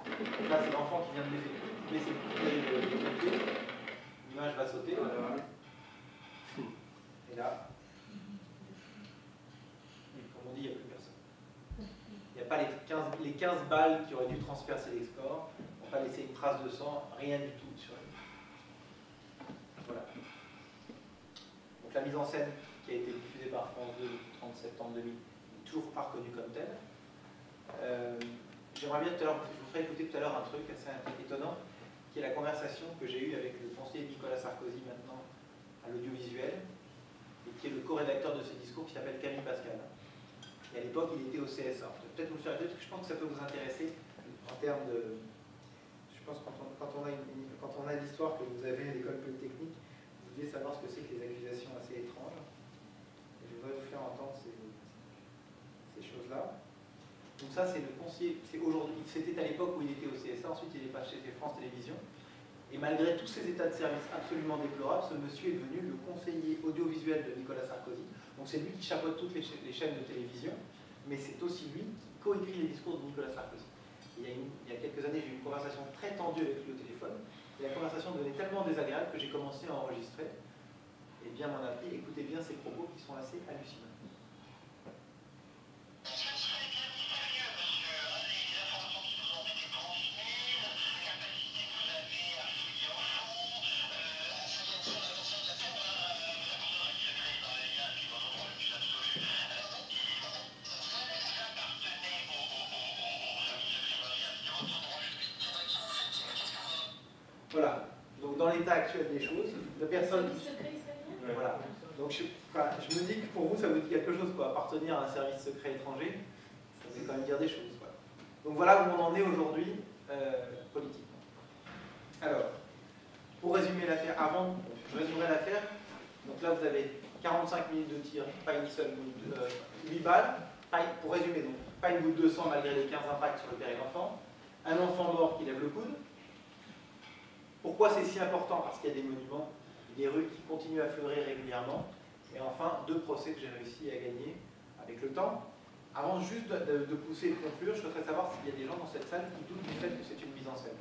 Donc là, c'est l'enfant qui vient de laisser couper. L'image va sauter. Et là, comme on dit, il n'y a plus personne. Il n'y a pas les 15 balles qui auraient dû transpercer les scores. Pas laisser une trace de sang, rien du tout sur elle. Voilà. Donc la mise en scène qui a été diffusée par France 2 le 30 septembre 2000 n'est toujours pas reconnue comme telle. J'aimerais bien tout à l'heure, je vous ferai écouter tout à l'heure un truc assez étonnant, qui est la conversation que j'ai eue avec le conseiller Nicolas Sarkozy maintenant à l'audiovisuel, et qui est le co-rédacteur de ce discours qui s'appelle Camille Pascal. Et à l'époque, il était au CSA. Peut-être vous le faire écouter, parce que je pense que ça peut vous intéresser en termes de... Je pense que quand on a l'histoire que vous avez à l'école polytechnique, vous devez savoir ce que c'est que les accusations assez étranges. Et je voudrais vous faire entendre ces choses-là. Donc ça, c'est le conseiller, c'est aujourd'hui, c'était à l'époque où il était au CSA, ensuite il est passé chez France Télévisions. Et malgré tous ces états de service absolument déplorables, ce monsieur est devenu le conseiller audiovisuel de Nicolas Sarkozy. Donc c'est lui qui chapeaute toutes les chaînes de télévision, mais c'est aussi lui qui coécrit les discours de Nicolas Sarkozy. Il y a quelques années, j'ai eu une conversation très tendue avec lui au téléphone, et Et la conversation devenait tellement désagréable que j'ai commencé à enregistrer. Et bien m'en a pris. Écoutez bien ces propos qui sont assez hallucinants. Voilà. Donc dans l'état actuel des choses, la personne... Voilà. Donc je me dis que pour vous, ça vous dit quelque chose, quoi. Appartenir à un service secret étranger, ça veut quand même dire des choses, quoi. Donc voilà où on en est aujourd'hui, politiquement. Alors, pour résumer l'affaire, je résumerai l'affaire. Donc là, vous avez 45 minutes de tir, pas une seule goutte, 8 balles. Pour résumer, donc, pas une goutte de sang malgré les 15 impacts sur le père et l'enfant. Un enfant mort qui lève le coude. Pourquoi c'est si important? Parce qu'il y a des monuments, des rues qui continuent à fleurir régulièrement. Et enfin, 2 procès que j'ai réussi à gagner avec le temps. Avant juste de pousser et de conclure, je souhaiterais savoir s'il y a des gens dans cette salle qui doutent du fait que c'est une mise en scène.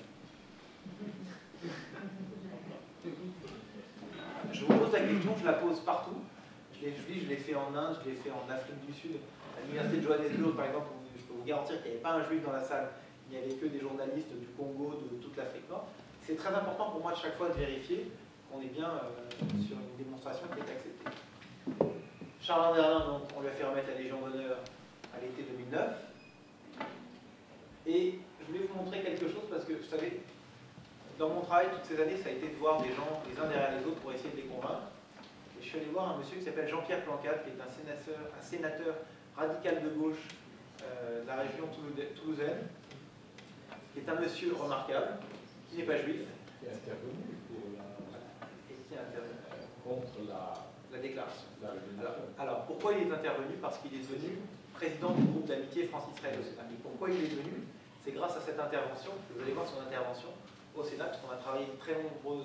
Je vous pose la question, je la pose partout. Je l'ai fait en Inde, je l'ai fait en Afrique du Sud. À l'université de Johannesburg, par exemple, je peux vous garantir qu'il n'y avait pas un juif dans la salle. Il n'y avait que des journalistes du Congo, de toute l'Afrique nord. C'est très important pour moi de chaque fois de vérifier qu'on est bien sur une démonstration qui est acceptée. Charles Anderlin, donc, on lui a fait remettre la Légion d'honneur à l'été 2009. Et je voulais vous montrer quelque chose parce que, vous savez, dans mon travail toutes ces années, ça a été de voir des gens les uns derrière les autres pour essayer de les convaincre. Et je suis allé voir un monsieur qui s'appelle Jean-Pierre Plancade, qui est un sénateur radical de gauche de la région toulousaine, qui est un monsieur remarquable, qui n'est pas juif. Qui est intervenu pour contre la déclaration. Alors, pourquoi il est intervenu? Parce qu'il est devenu président du groupe d'amitié France-Israël au Sénat. Et pourquoi il est devenu? C'est grâce à cette intervention, vous allez voir son intervention au Sénat, parce qu'on a travaillé très nombreux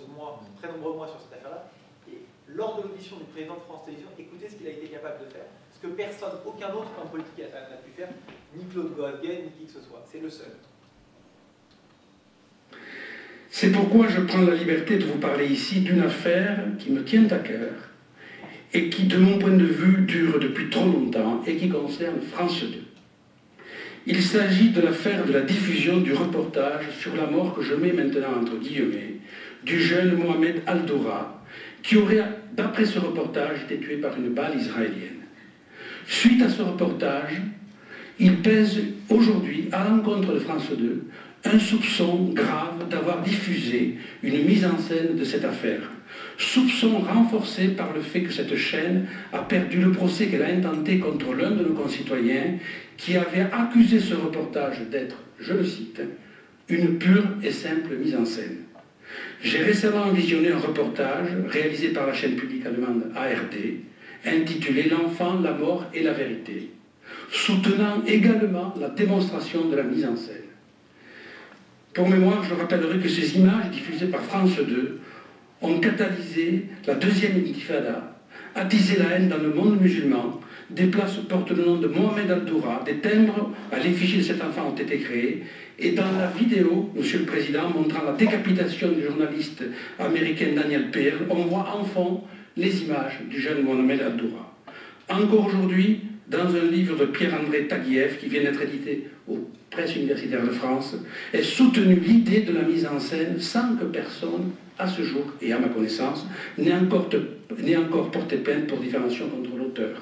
mois sur cette affaire-là. Et lors de l'audition du président de France Télévisions, écoutez ce qu'il a été capable de faire, ce que personne, aucun autre homme politique n'a pu faire, ni Claude Goadguet, ni qui que ce soit. C'est le seul. C'est pourquoi je prends la liberté de vous parler ici d'une affaire qui me tient à cœur et qui, de mon point de vue, dure depuis trop longtemps et qui concerne France 2. Il s'agit de l'affaire de la diffusion du reportage sur la mort que je mets maintenant entre guillemets du jeune Mohamed Al-Doura, qui aurait, d'après ce reportage, été tué par une balle israélienne. Suite à ce reportage, il pèse aujourd'hui, à l'encontre de France 2, un soupçon grave d'avoir diffusé une mise en scène de cette affaire. Soupçon renforcé par le fait que cette chaîne a perdu le procès qu'elle a intenté contre l'un de nos concitoyens qui avait accusé ce reportage d'être, je le cite, une pure et simple mise en scène. J'ai récemment visionné un reportage réalisé par la chaîne publique allemande ARD intitulé « L'enfant, la mort et la vérité », soutenant également la démonstration de la mise en scène. Pour mémoire, je rappellerai que ces images diffusées par France 2 ont catalysé la deuxième intifada, attisé la haine dans le monde musulman. Des places portent le nom de Mohamed Al-Doura, des timbres à l'effigie de cet enfant ont été créés, et dans la vidéo, Monsieur le Président, montrant la décapitation du journaliste américain Daniel Pearl, on voit en fond les images du jeune Mohamed Al-Doura. Encore aujourd'hui, dans un livre de Pierre-André Taguieff, qui vient d'être édité aux Presses universitaires de France, est soutenue l'idée de la mise en scène sans que personne, à ce jour et à ma connaissance, n'ait encore porté plainte pour diffamation contre l'auteur.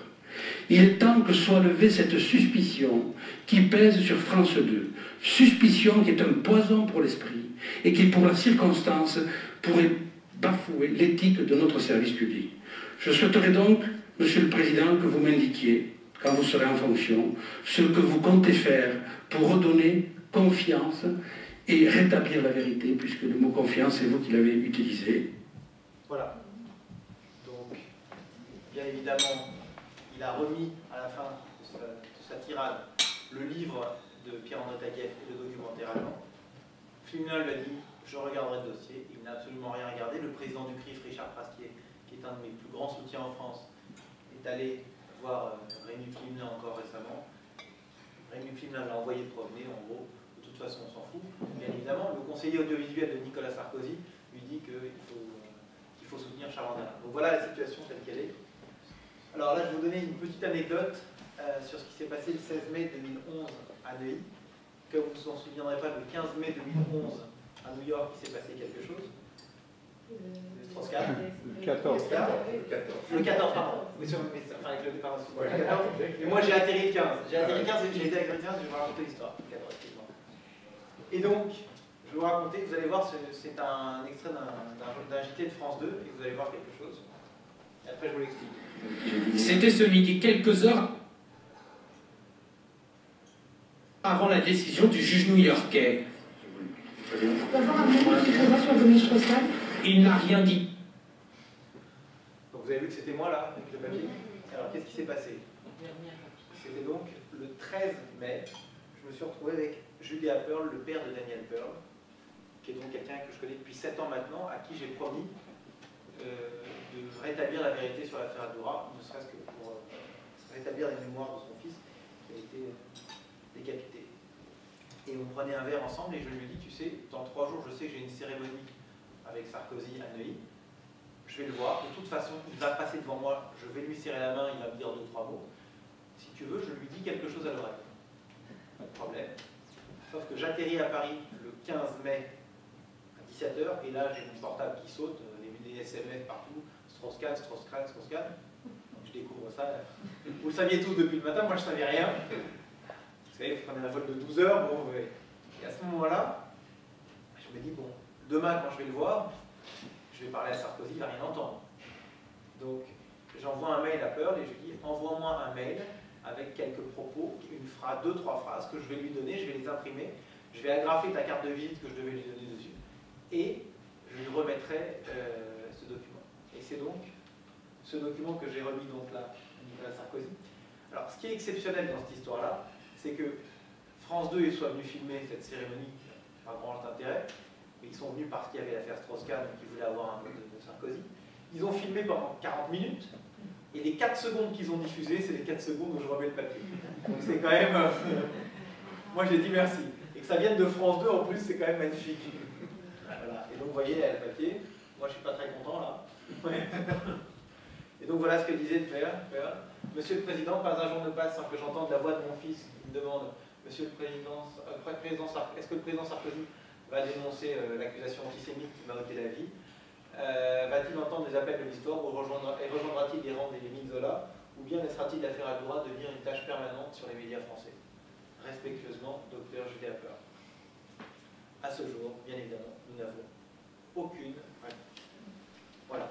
Il est temps que soit levée cette suspicion qui pèse sur France 2, suspicion qui est un poison pour l'esprit et qui, pour la circonstance, pourrait bafouer l'éthique de notre service public. Je souhaiterais donc, Monsieur le Président, que vous m'indiquiez, quand vous serez en fonction, ce que vous comptez faire pour redonner confiance et rétablir la vérité, puisque le mot confiance, c'est vous qui l'avez utilisé. Voilà. Donc, bien évidemment, il a remis à la fin de sa tirade le livre de Pierre-André Taguieff et le documentaire allemand. Flimenol lui a dit « Je regarderai le dossier ». Il n'a absolument rien regardé. Le président du CRIF, Richard Prastier, qui est un de mes plus grands soutiens en France, est allé voir Rémi Flimenol encore récemment. Rémi Flimenol l'a envoyé promener, en gros. De toute façon, on s'en fout. Bien évidemment, le conseiller audiovisuel de Nicolas Sarkozy lui dit qu'il faut soutenir Chaban-Dallas. Donc voilà la situation telle qu'elle est. Alors là, je vais vous donner une petite anecdote sur ce qui s'est passé le 16 mai 2011 à Neuilly. Que vous ne vous en souviendrez pas, le 15 mai 2011 à New York, il s'est passé quelque chose. Le Strauss-Kahn. Le 14. Le 14, pardon. Enfin, avec le départ, le 14. Et moi, j'ai atterri le 15. J'ai atterri le 15 et j'ai été avec le 15, je vais vous raconter l'histoire. Le 14, effectivement. Et donc, je vais vous raconter, vous allez voir, c'est un extrait d'un JT de France 2, et vous allez voir quelque chose. Et après, je vous l'explique. C'était ce midi, quelques heures avant la décision du juge new-yorkais. Il n'a rien dit. Donc vous avez vu que c'était moi là, avec le papier. Alors qu'est-ce qui s'est passé? C'était donc le 13 mai, je me suis retrouvé avec Julia Pearl, le père de Daniel Pearl, qui est donc quelqu'un que je connais depuis 7 ans maintenant, à qui j'ai promis de rétablir la vérité sur l'affaire Aldoura, ne serait-ce que pour rétablir les mémoires de son fils qui a été décapité. Et on prenait un verre ensemble et je lui dis, tu sais, dans 3 jours, je sais que j'ai une cérémonie avec Sarkozy à Neuilly. Je vais le voir. De toute façon, il va passer devant moi. Je vais lui serrer la main, il va me dire 2-3 mots. Si tu veux, je lui dis quelque chose à l'oreille. Pas de problème. Sauf que j'atterris à Paris le 15 mai à 17h et là, j'ai mon portable qui saute, des SMS partout. Strauss-Kahn. Je découvre ça. Vous le saviez tous depuis le matin, moi je ne savais rien. Vous savez, vous prenez un vol de 12 heures, bon, ouais. Et à ce moment-là, je me dis, bon, demain quand je vais le voir, je vais parler à Sarkozy, il ne va rien entendre. Donc, j'envoie un mail à Pearl et je lui dis, envoie-moi un mail avec quelques propos, 2-3 phrases que je vais lui donner, je vais les imprimer, je vais agrafer ta carte de visite que je devais lui donner dessus, et je lui remettrai ce document. Et c'est donc ce document que j'ai remis donc là à Nicolas Sarkozy. Alors, ce qui est exceptionnel dans cette histoire-là, c'est que France 2 soit venu filmer cette cérémonie, pas grand intérêt, mais ils sont venus parce qu'il y avait l'affaire Strauss-Kahn et qu'ils voulaient avoir un peu de Sarkozy. Ils ont filmé pendant 40 minutes, et les 4 secondes qu'ils ont diffusées, c'est les 4 secondes où je remets le papier. Donc c'est quand même... moi j'ai dit merci. Et que ça vienne de France 2 en plus, c'est quand même magnifique. Voilà. Et donc vous voyez, il y a le papier. Moi je suis pas très content là. Ouais. Et donc voilà ce que disait Pearl. Monsieur le Président, pas un jour ne passe sans que j'entende la voix de mon fils qui me demande, Monsieur le Président, est-ce que le Président Sarkozy va dénoncer l'accusation antisémite qui m'a ôté la vie? Va-t-il entendre les appels de l'histoire et rejoindra-t-il les rangs d'Émile Zola? Ou bien laissera-t-il l'affaire Aldoura devenir une tâche permanente sur les médias français? Respectueusement, Dr Julia Pearl. À ce jour, bien évidemment, nous n'avons aucune réponse. Voilà.